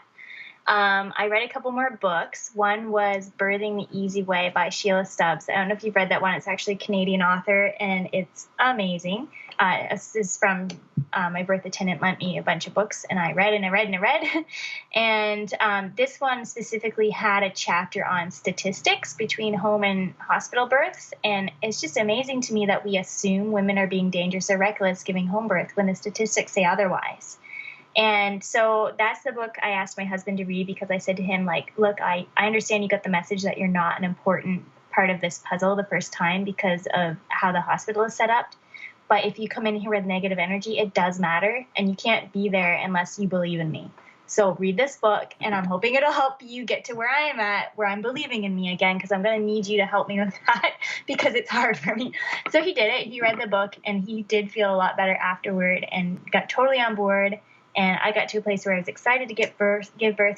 I read a couple more books. One was Birthing the Easy Way by Sheila Stubbs. I don't know if you've read that one. It's actually a Canadian author, and it's amazing. This is from my birth attendant lent me a bunch of books, and I read. And this one specifically had a chapter on statistics between home and hospital births. And it's just amazing to me that we assume women are being dangerous or reckless giving home birth when the statistics say otherwise. And so that's the book I asked my husband to read because I said to him, like, look, I understand you got the message that you're not an important part of this puzzle the first time because of how the hospital is set up. But if you come in here with negative energy, it does matter. And you can't be there unless you believe in me. So read this book, and I'm hoping it'll help you get to where I am at, where I'm believing in me again, because I'm going to need you to help me with that because it's hard for me. So he did it. He read the book, and he did feel a lot better afterward and got totally on board. And I got to a place where I was excited to give birth,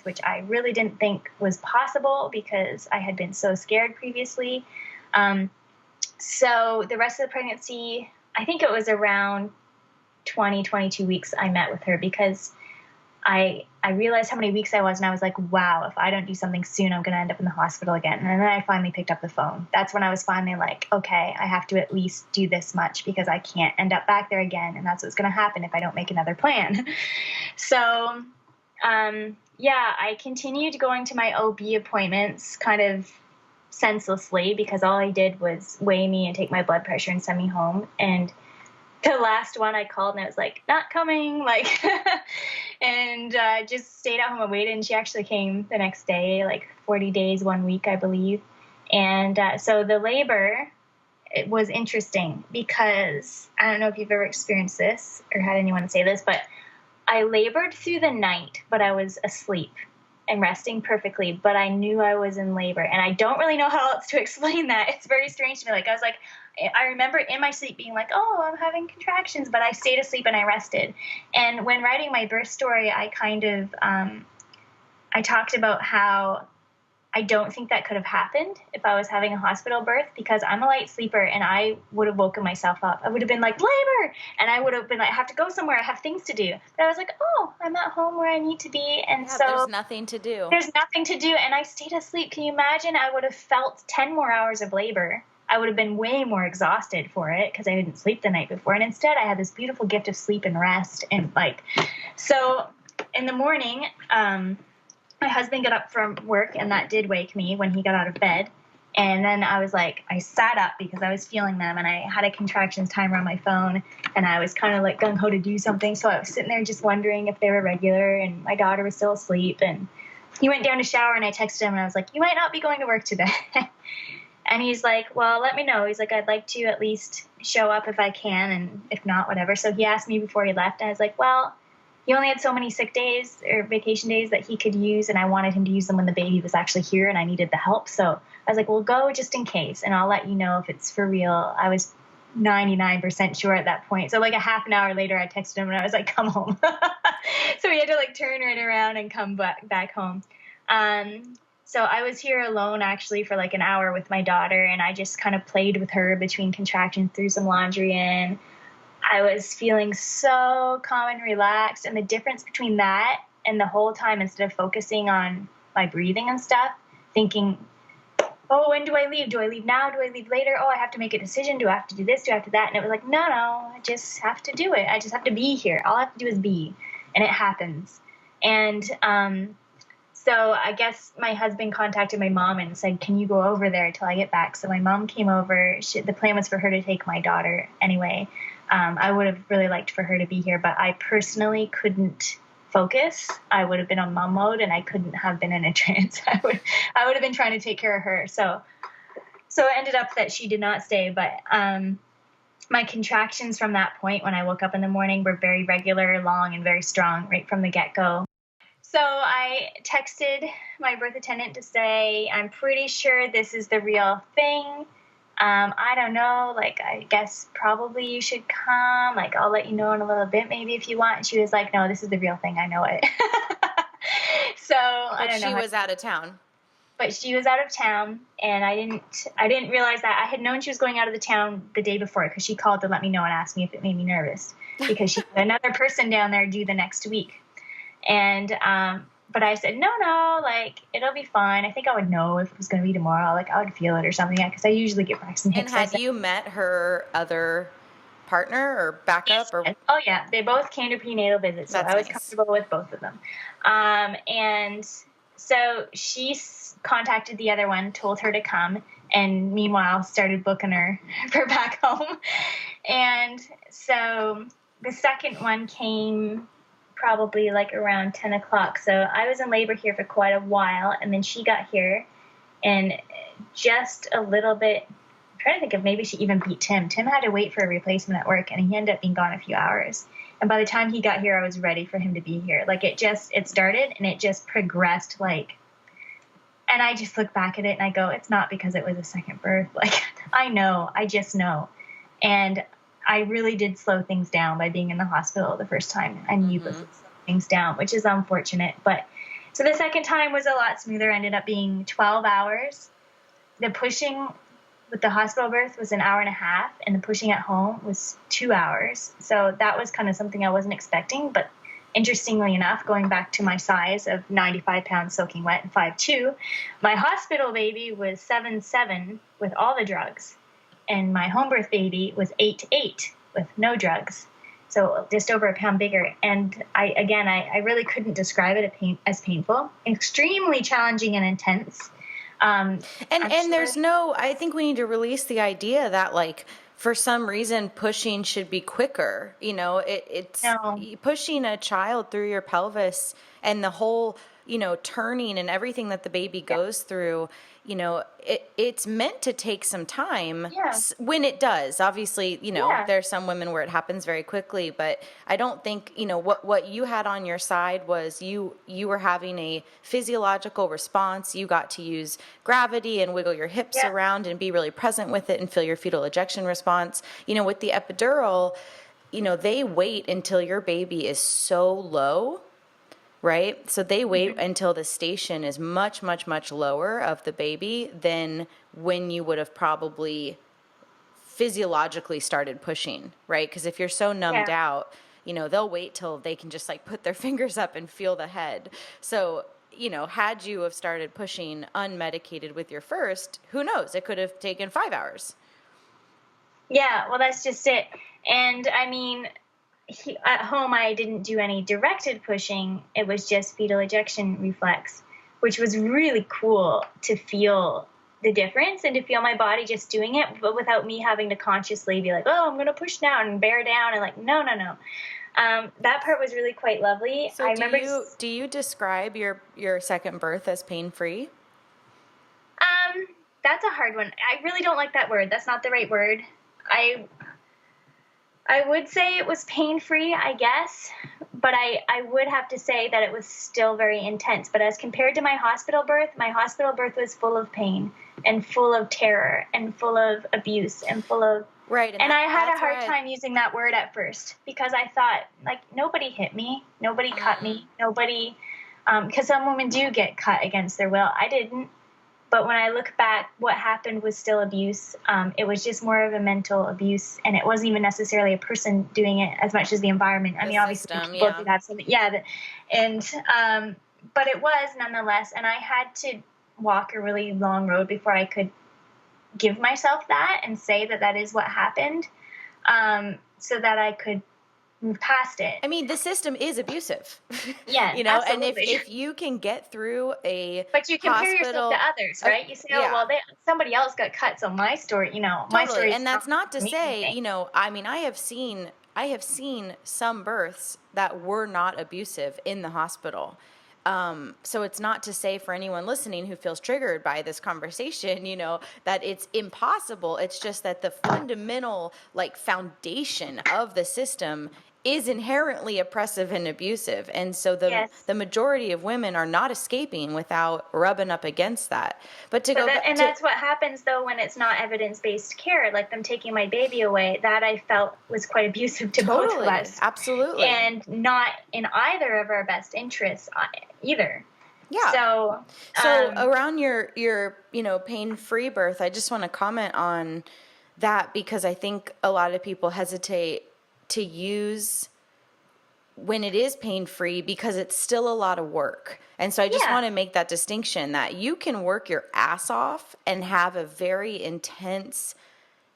which I really didn't think was possible because I had been so scared previously. So the rest of the pregnancy, I think it was around 22 weeks I met with her because I realized how many weeks I was, and I was like, wow, if I don't do something soon, I'm going to end up in the hospital again. And then I finally picked up the phone. That's when I was finally like, okay, I have to at least do this much because I can't end up back there again. And that's what's going to happen if I don't make another plan. So, I continued going to my OB appointments kind of senselessly because all I did was weigh me and take my blood pressure and send me home. And the last one I called and it was like, not coming, and just stayed at home and waited. And she actually came the next day, like 40 days, 1 week, I believe. And so the labor, it was interesting because I don't know if you've ever experienced this or had anyone say this, but I labored through the night, but I was asleep and resting perfectly, but I knew I was in labor. And I don't really know how else to explain that. It's very strange to me. Like, I remember in my sleep being like, oh, I'm having contractions, but I stayed asleep and I rested. And when writing my birth story, I kind of, I talked about how I don't think that could have happened if I was having a hospital birth because I'm a light sleeper and I would have woken myself up. I would have been like, labor! And I would have been like, I have to go somewhere. I have things to do. But I was like, oh, I'm at home where I need to be. And so there's nothing to do. There's nothing to do. And I stayed asleep. Can you imagine? I would have felt 10 more hours of labor. I would have been way more exhausted for it because I didn't sleep the night before. And instead I had this beautiful gift of sleep and rest. And so in the morning, my husband got up from work, and that did wake me when he got out of bed. And then I was like, I sat up because I was feeling them, and I had a contractions timer on my phone, and I was kind of like gung ho to do something. So I was sitting there just wondering if they were regular, and my daughter was still asleep. And he went down to shower, and I texted him, and I was like, you might not be going to work today. And he's like, well, let me know. He's like, I'd like to at least show up if I can, and if not, whatever. So he asked me before he left, and I was like, well, he only had so many sick days or vacation days that he could use, and I wanted him to use them when the baby was actually here and I needed the help. So I was like, well, go just in case, and I'll let you know if it's for real. I was 99% sure at that point. So like a half an hour later, I texted him, and I was like, come home. So we had to like turn right around and come back home. So I was here alone actually for like an hour with my daughter, and I just kind of played with her between contractions, threw some laundry in. I was feeling so calm and relaxed, and the difference between that and the whole time, instead of focusing on my breathing and stuff, thinking, oh, when do I leave? Do I leave now? Do I leave later? Oh, I have to make a decision. Do I have to do this? Do I have to do that? And it was like, no, I just have to do it. I just have to be here. All I have to do is be, and it happens. And so I guess my husband contacted my mom and said, can you go over there till I get back? So my mom came over. The plan was for her to take my daughter anyway. I would have really liked for her to be here, but I personally couldn't focus. I would have been on mom mode, and I couldn't have been in a trance. I would have been trying to take care of her. So it ended up that she did not stay, but my contractions from that point when I woke up in the morning were very regular, long, and very strong right from the get-go. So I texted my birth attendant to say, I'm pretty sure this is the real thing. I don't know, like, I guess probably you should come. Like, I'll let you know in a little bit, maybe if you want. And she was like, no, this is the real thing. I know it. So I don't know. She was out of town. But she was out of town, and I didn't realize that. I had known she was going out of the town the day before because she called to let me know and asked me if it made me nervous because she had another person down there due the next week. And, but I said, no, like, it'll be fine. I think I would know if it was going to be tomorrow. Like, I would feel it or something, because I usually get Braxton Hicks. And had you met her other partner or backup? Or? Oh, yeah. They both came to prenatal visits, so I was comfortable with both of them. And so she contacted the other one, told her to come, and meanwhile started booking her for back home. And so the second one came probably like around 10 o'clock. So I was in labor here for quite a while, and then she got here, and just a little bit, I'm trying to think if maybe she even beat Tim. Tim had to wait for a replacement at work, and he ended up being gone a few hours. And by the time he got here, I was ready for him to be here. Like, it started, and it just progressed, like, and I just look back at it and I go, it's not because it was a second birth. Like, I just know. And I really did slow things down by being in the hospital the first time. I knew to slow things down, which is unfortunate. But so the second time was a lot smoother. Ended up being 12 hours. The pushing with the hospital birth was an hour and a half, and the pushing at home was 2 hours. So that was kind of something I wasn't expecting. But interestingly enough, going back to my size of 95 pounds soaking wet and 5'2", my hospital baby was 7'7" with all the drugs. And my home birth baby was 8'8" with no drugs. So just over a pound bigger. And I really couldn't describe it as painful. Extremely challenging and intense. And there's I think we need to release the idea that, like, for some reason pushing should be quicker. You know, it's pushing a child through your pelvis and the whole, turning and everything that the baby goes through, it's meant to take some time when it does. Obviously, there's some women where it happens very quickly, but I don't think, what you had on your side was you were having a physiological response. You got to use gravity and wiggle your hips around and be really present with it and feel your fetal ejection response. With the epidural, they wait until your baby is so low. Right? So they wait until the station is much, much, much lower of the baby than when you would have probably physiologically started pushing, right? Because if you're so numbed out, they'll wait till they can just like put their fingers up and feel the head. So, had you have started pushing unmedicated with your first, who knows? It could have taken 5 hours. Yeah, well, that's just it. And I mean, at home, I didn't do any directed pushing. It was just fetal ejection reflex, which was really cool to feel the difference and to feel my body just doing it, but without me having to consciously be like, oh, I'm going to push down and bear down. And like, no. That part was really quite lovely. So do you describe your second birth as pain-free? That's a hard one. I really don't like that word. That's not the right word. I would say it was pain-free, I guess, but I would have to say that it was still very intense. But as compared to my hospital birth was full of pain and full of terror and full of abuse and full of... Right. And I had a hard time using that word at first because I thought, like, nobody hit me. Nobody cut me. Nobody... because some women do get cut against their will. I didn't. But when I look back, what happened was still abuse. It was just more of a mental abuse, and it wasn't even necessarily a person doing it as much as the environment. I mean, obviously, people did have something. Yeah, but it was nonetheless, and I had to walk a really long road before I could give myself that and say that is what happened, so that I could move past it. I mean, the system is abusive. Yeah, you know, absolutely. And if you can get through but you compare yourself to others, right? You say, somebody else got cut, so my story, my story. And that's not to say, I mean, I have seen some births that were not abusive in the hospital. So it's not to say for anyone listening who feels triggered by this conversation, that it's impossible. It's just that the fundamental foundation of the system is inherently oppressive and abusive. And so the majority of women are not escaping without rubbing up against that. But that's what happens though when it's not evidence-based care, like them taking my baby away, that I felt was quite abusive to both of us. Absolutely. And not in either of our best interests either. Yeah. So around your pain-free birth, I just want to comment on that because I think a lot of people hesitate to use when it is pain-free because it's still a lot of work. And so I just want to make that distinction that you can work your ass off and have a very intense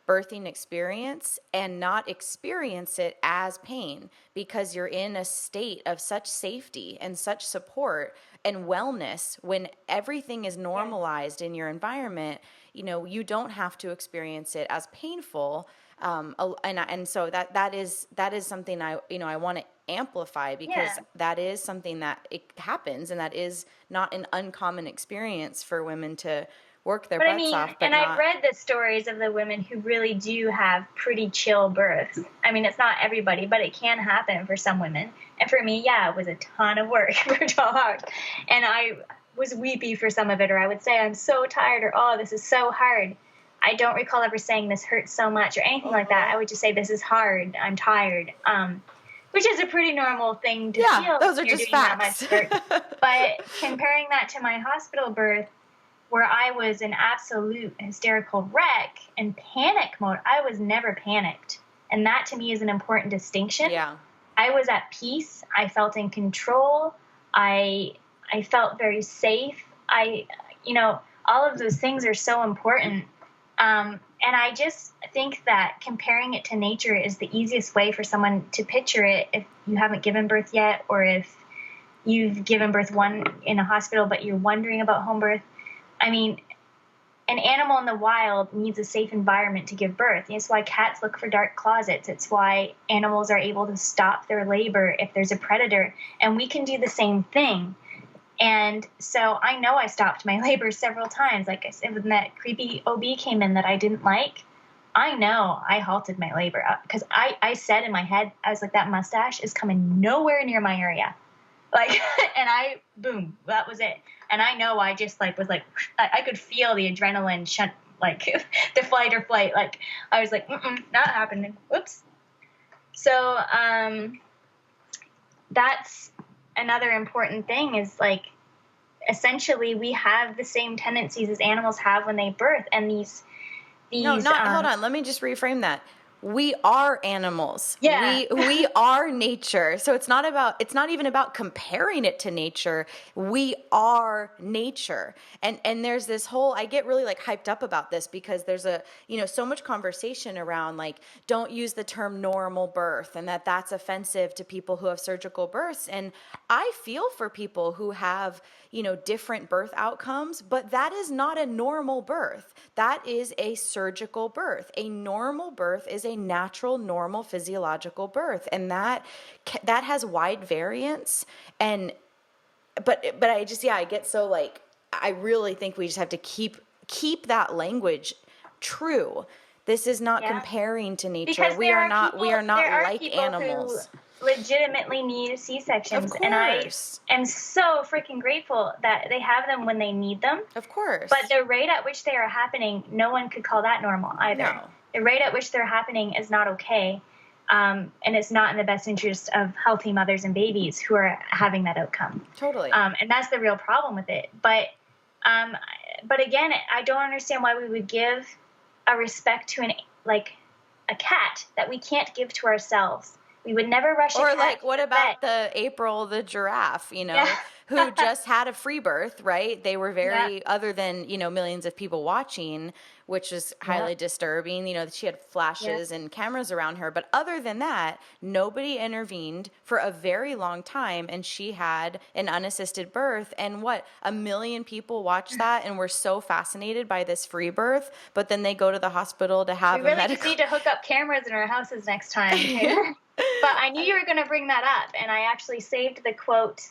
birthing experience and not experience it as pain because you're in a state of such safety and such support and wellness when everything is normalized in your environment. You don't have to experience it as painful. And so that is something I want to amplify because that is something that it happens and that is not an uncommon experience for women to work their butts off. But I've read the stories of the women who really do have pretty chill births. I mean, it's not everybody, but it can happen for some women. And for me, it was a ton of work for 12 hours. And I was weepy for some of it, or I would say, I'm so tired, or, oh, this is so hard. I don't recall ever saying this hurts so much or anything like that. I would just say, this is hard, I'm tired, which is a pretty normal thing to feel. Those are just facts. But comparing that to my hospital birth, where I was an absolute hysterical wreck and panic mode, I was never panicked. And that to me is an important distinction. Yeah. I was at peace. I felt in control. I felt very safe. All of those things are so important. And I just think that comparing it to nature is the easiest way for someone to picture it if you haven't given birth yet, or if you've given birth in a hospital but you're wondering about home birth. I mean, an animal in the wild needs a safe environment to give birth. It's why cats look for dark closets. It's why animals are able to stop their labor if there's a predator. And we can do the same thing. And so I know I stopped my labor several times. Like I said, when that creepy OB came in that I didn't like, I know I halted my labor up because I said in my head, I was like, that mustache is coming nowhere near my area. And boom, that was it. And I know I just was I could feel the adrenaline shunt, the fight or flight. I was like, not happening. Whoops. So, that's another important thing is essentially we have the same tendencies as animals have when they birth. And these hold on. Let me just reframe that. we are animals. Yeah. We are nature. So it's not even about comparing it to nature. We are nature. And there's this whole, I get really like hyped up about this because there's so much conversation around like, don't use the term normal birth and that's offensive to people who have surgical births. And I feel for people who have, different birth outcomes, but that is not a normal birth. That is a surgical birth. A normal birth is a natural, normal physiological birth. And that has wide variance. But I get so like, I really think we just have to keep that language true. This is not comparing to nature. Because we are not like animals. Legitimately need C-sections, Of course. and I am so freaking grateful that they have them when they need them. Of course. But the rate at which they are happening, no one could call that normal either. No. The rate at which they're happening is not okay, and it's not in the best interest of healthy mothers and babies who are having that outcome. Totally. And that's the real problem with it. But again, I don't understand why we would give a respect to a cat that we can't give to ourselves. We would never rush a cat. Or like, what about the April, the giraffe, who just had a free birth, right? They were very, other than, millions of people watching, which is highly disturbing. She had flashes and cameras around her. But other than that, nobody intervened for a very long time. And she had an unassisted birth. And 1 million people watched that and were so fascinated by this free birth. But then they go to the hospital to have we really just need to hook up cameras in our houses next time. But I knew you were going to bring that up, and I actually saved the quote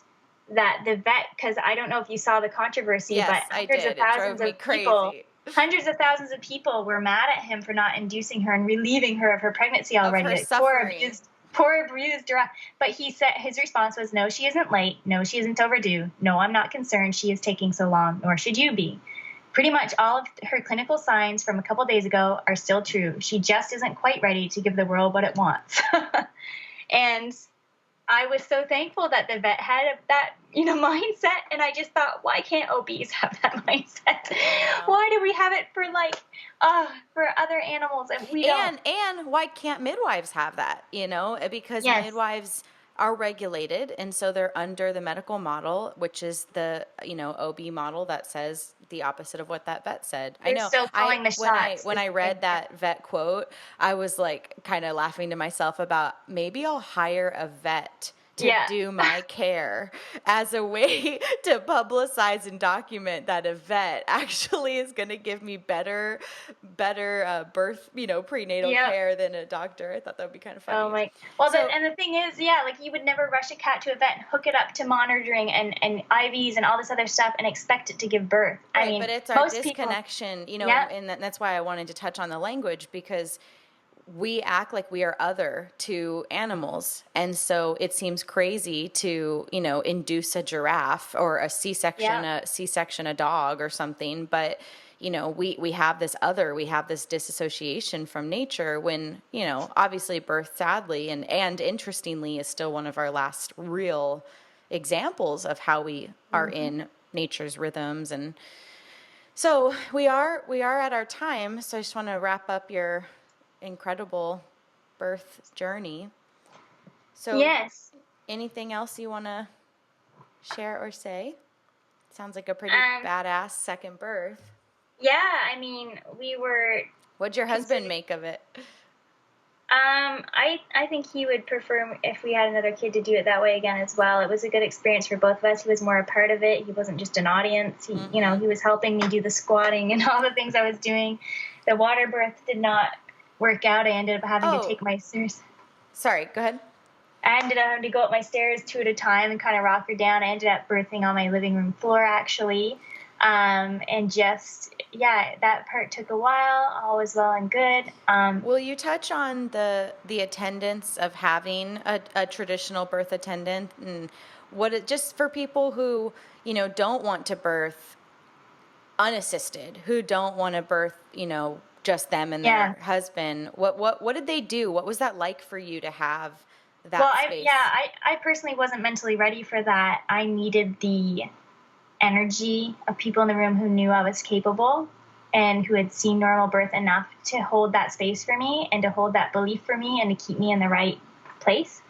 that the vet, because I don't know if you saw the controversy, yes, but hundreds of thousands of people were mad at him for not inducing her and relieving her of her pregnancy already. Of her suffering. Poor abused giraffe. But he said his response was, "No, she isn't late. No, she isn't overdue. No, I'm not concerned she is taking so long, nor should you be. Pretty much all of her clinical signs from a couple days ago are still true. She just isn't quite ready to give the world what it wants." And I was so thankful that the vet had that, mindset. And I just thought, why can't OBs have that mindset? Why do we have it for for other animals and we don't? And why can't midwives have that? Because midwives are regulated, and so they're under the medical model, which is the OB model that says the opposite of what that vet said. They're still calling the shots. When I read that vet quote, I was like kind of laughing to myself about maybe I'll hire a vet to do my care as a way to publicize and document that a vet actually is going to give me better birth, prenatal care than a doctor. I thought that would be kind of funny. Oh my! Well, and the thing is, you would never rush a cat to a vet and hook it up to monitoring and IVs and all this other stuff and expect it to give birth. Right, I mean, but it's our disconnection, and that's why I wanted to touch on the language, because we act like we are other to animals. And so it seems crazy to, induce a giraffe or a C-section, a dog or something. But, we have this we have this disassociation from nature when, obviously birth, sadly, and interestingly is still one of our last real examples of how we are in nature's rhythms. And so we are at our time. So I just want to wrap up your incredible birth journey. So yes, anything else you want to share or say? Sounds like a pretty badass second birth. Yeah, I mean, What'd your husband make of it? I think he would prefer if we had another kid to do it that way again as well. It was a good experience for both of us. He was more a part of it. He wasn't just an audience. He, he was helping me do the squatting and all the things I was doing. The water birth did not work out. I ended up having to take my stairs. Sorry, go ahead. I ended up having to go up my stairs 2 at a time and kind of rock her down. I ended up birthing on my living room floor, actually. And just, that part took a while. All was well and good. Will you touch on the attendance of having a traditional birth attendant, and just for people who, don't want to birth unassisted, who don't want to birth, just them and their husband, what did they do? What was that like for you to have that space? I personally wasn't mentally ready for that. I needed the energy of people in the room who knew I was capable and who had seen normal birth enough to hold that space for me and to hold that belief for me and to keep me in the right place.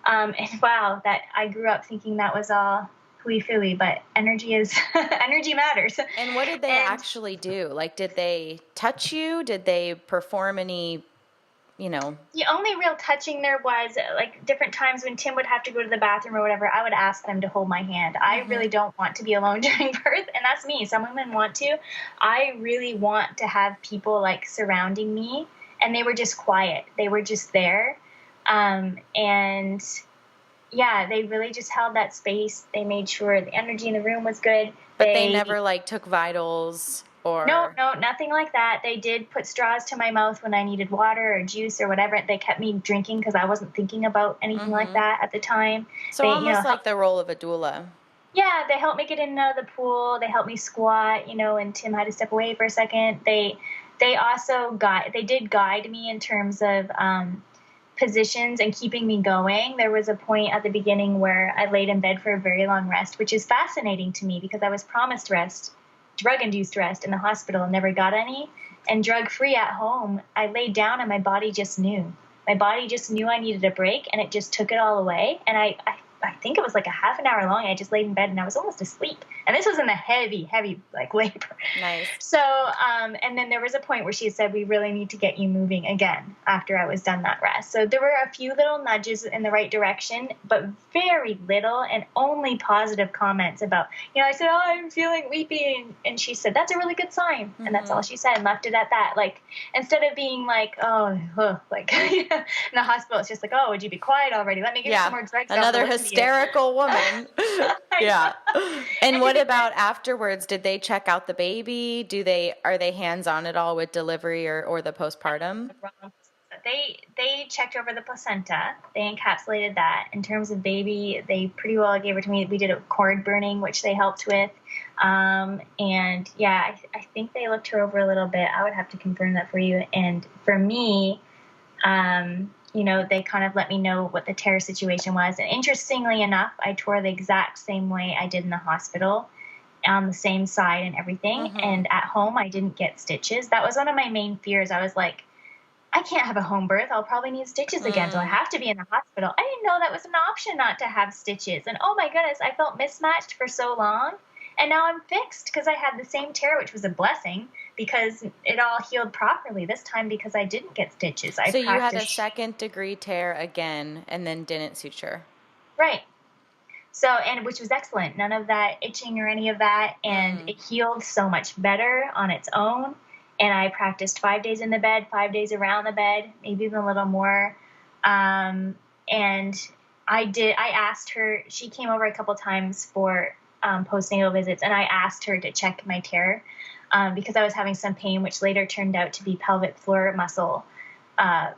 And wow, that I grew up thinking that was all hooey-fooey, but energy matters. And what did they actually do? Like, did they touch you? Did they perform any, The only real touching there was like different times when Tim would have to go to the bathroom or whatever, I would ask them to hold my hand. I really don't want to be alone during birth, and that's me. Some women want to. I really want to have people like surrounding me, and they were just quiet. They were just there. And yeah, they really just held that space. They made sure the energy in the room was good. But they never like took vitals or... No, nothing like that. They did put straws to my mouth when I needed water or juice or whatever. They kept me drinking because I wasn't thinking about anything like that at the time. So almost like the role of a doula. Yeah, they helped me get in the pool. They helped me squat, and Tim had to step away for a second. They also did guide me in terms of positions and keeping me going. There was a point at the beginning where I laid in bed for a very long rest, which is fascinating to me because I was promised rest, drug-induced rest in the hospital and never got any. And drug-free at home, I laid down and my body just knew. My body just knew I needed a break, and it just took it all away. And I think it was like a half an hour long. I just laid in bed and I was almost asleep. And this was in the heavy, like labor. Nice. So, and then there was a point where she said, we really need to get you moving again after I was done that rest. So there were a few little nudges in the right direction, but very little, and only positive comments about, I said, oh, I'm feeling weepy. And she said, that's a really good sign. And that's all she said, and left it at that. Like, instead of being like, like in the hospital, it's just like, oh, would you be quiet already? Let me give you some more drugs. Another hysterical woman. Yeah. And what about afterwards? Did they check out the baby? Are they hands-on at all with delivery or the postpartum? They checked over the placenta. They encapsulated that. In terms of baby, they pretty well gave it to me. We did a cord burning, which they helped with. And yeah, I think they looked her over a little bit. I would have to confirm that for you. And for me, they kind of let me know what the tear situation was. And interestingly enough, I tore the exact same way I did in the hospital, on the same side and everything. And at home, I didn't get stitches. That was one of my main fears. I was like, I can't have a home birth. I'll probably need stitches again. So I have to be in the hospital. I didn't know that was an option not to have stitches. And oh my goodness, I felt mismatched for so long. And now I'm fixed because I had the same tear, which was a blessing because it all healed properly this time because I didn't get stitches. So you had a second-degree tear again and then didn't suture. Right. So, and which was excellent. None of that itching or any of that. And it healed so much better on its own. And I practiced 5 days in the bed, 5 days around the bed, maybe even a little more. And I asked her, she came over a couple times for postnatal visits, and I asked her to check my tear because I was having some pain, which later turned out to be pelvic floor muscle,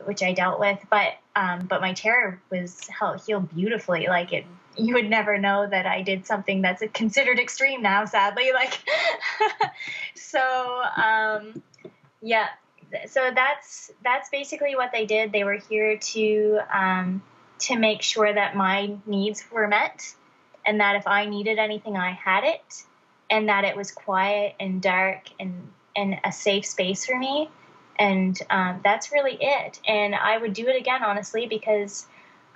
which I dealt with. But my tear was healed beautifully. Like you would never know that I did something that's considered extreme now, sadly. Like, so yeah. So that's basically what they did. They were here to make sure that my needs were met, and that if I needed anything, I had it, and that it was quiet and dark and a safe space for me. And that's really it. And I would do it again, honestly, because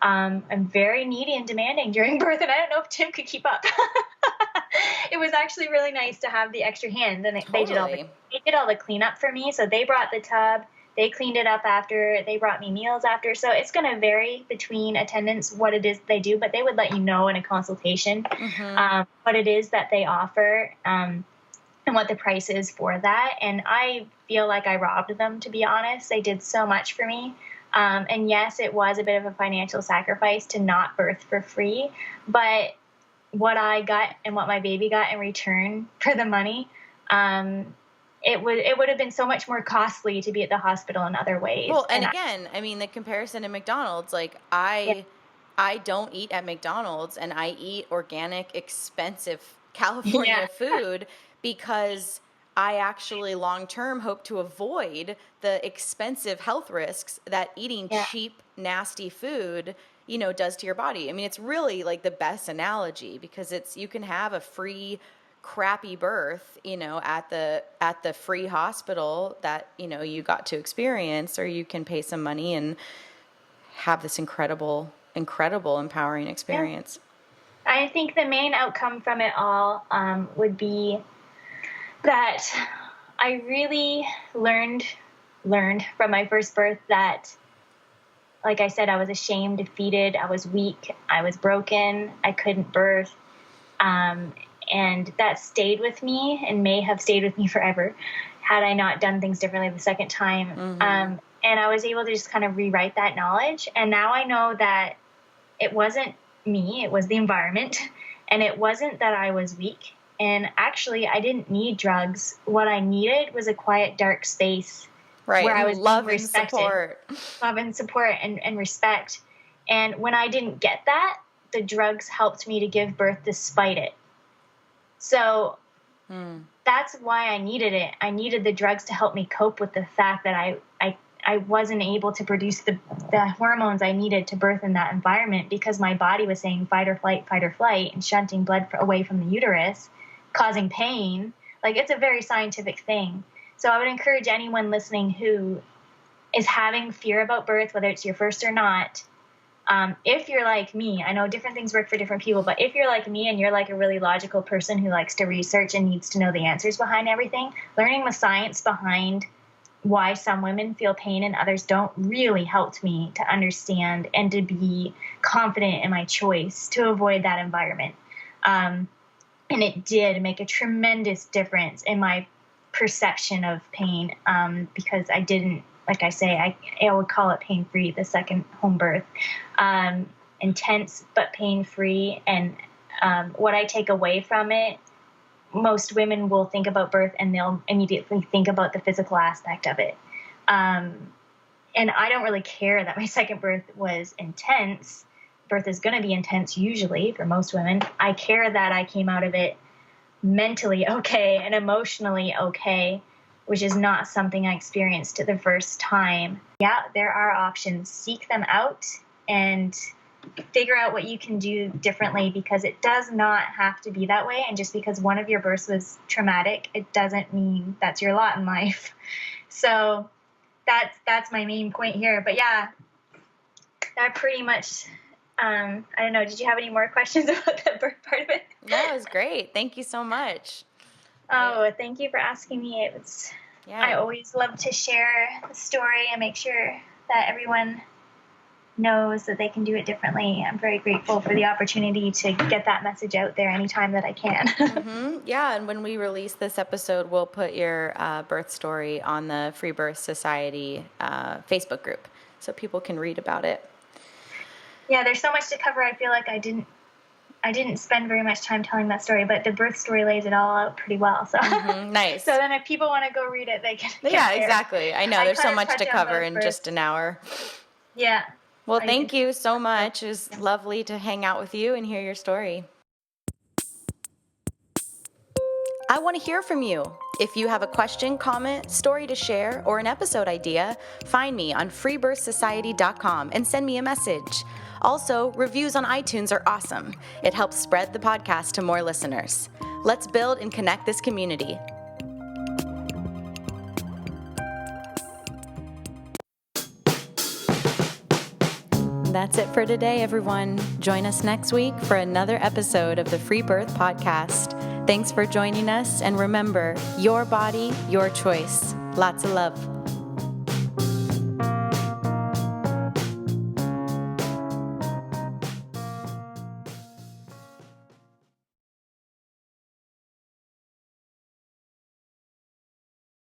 I'm very needy and demanding during birth, and I don't know if Tim could keep up. It was actually really nice to have the extra hands, and they did all the cleanup for me. So they brought the tub. They cleaned it up after. They brought me meals after. So it's going to vary between attendants what it is they do, but they would let you know in a consultation what it is that they offer and what the price is for that. And I feel like I robbed them, to be honest. They did so much for me. And yes, it was a bit of a financial sacrifice to not birth for free, but what I got and what my baby got in return for the money, it would have been so much more costly to be at the hospital in other ways. Well, and again, I mean, the comparison to McDonald's, like I don't eat at McDonald's, and I eat organic, expensive California food because I actually long-term hope to avoid the expensive health risks that eating cheap, nasty food, does to your body. I mean, it's really like the best analogy because you can have a free crappy birth, at the free hospital that, you got to experience, or you can pay some money and have this incredible empowering experience. Yeah. I think the main outcome from it all would be that I really learned from my first birth that, like I said, I was ashamed, defeated, I was weak, I was broken, I couldn't birth. And that stayed with me and may have stayed with me forever had I not done things differently the second time. Mm-hmm. And I was able to just kind of rewrite that knowledge. And now I know that it wasn't me, it was the environment. And it wasn't that I was weak. And actually, I didn't need drugs. What I needed was a quiet, dark space where I was love and support. Love and support and respect. And when I didn't get that, the drugs helped me to give birth despite it. So that's why I needed it. I needed the drugs to help me cope with the fact that I wasn't able to produce the hormones I needed to birth in that environment because my body was saying fight or flight, and shunting blood away from the uterus, causing pain. Like, it's a very scientific thing. So I would encourage anyone listening who is having fear about birth, whether it's your first or not, if you're like me, I know different things work for different people, but if you're like me and you're like a really logical person who likes to research and needs to know the answers behind everything, learning the science behind why some women feel pain and others don't really helped me to understand and to be confident in my choice to avoid that environment. And it did make a tremendous difference in my perception of pain, because I didn't, like I say, I would call it pain-free, the second home birth. Intense but pain-free. And what I take away from it, most women will think about birth and they'll immediately think about the physical aspect of it. And I don't really care that my second birth was intense. Birth is going to be intense usually for most women. I care that I came out of it mentally okay and emotionally okay, which is not something I experienced the first time. Yeah, there are options. Seek them out and figure out what you can do differently, because it does not have to be that way. And just because one of your births was traumatic, it doesn't mean that's your lot in life. So that's my main point here. But yeah, that pretty much, I don't know. Did you have any more questions about the birth part of it? No, it was great. Thank you so much. Oh, thank you for asking me. I always love to share the story and make sure that everyone knows that they can do it differently. I'm very grateful for the opportunity to get that message out there anytime that I can. Mm-hmm. Yeah, and when we release this episode, we'll put your birth story on the Free Birth Society Facebook group so people can read about it. Yeah, there's so much to cover. I feel like I didn't spend very much time telling that story, but the birth story lays it all out pretty well. So nice. So then if people want to go read it, they can. Yeah, exactly. I know there's so much to cover in just an hour. Yeah. Well, thank you so much. It was lovely to hang out with you and hear your story. I want to hear from you. If you have a question, comment, story to share, or an episode idea, find me on freebirthsociety.com and send me a message. Also, reviews on iTunes are awesome. It helps spread the podcast to more listeners. Let's build and connect this community. That's it for today, everyone. Join us next week for another episode of the Free Birth Podcast. Thanks for joining us, and remember, your body, your choice. Lots of love.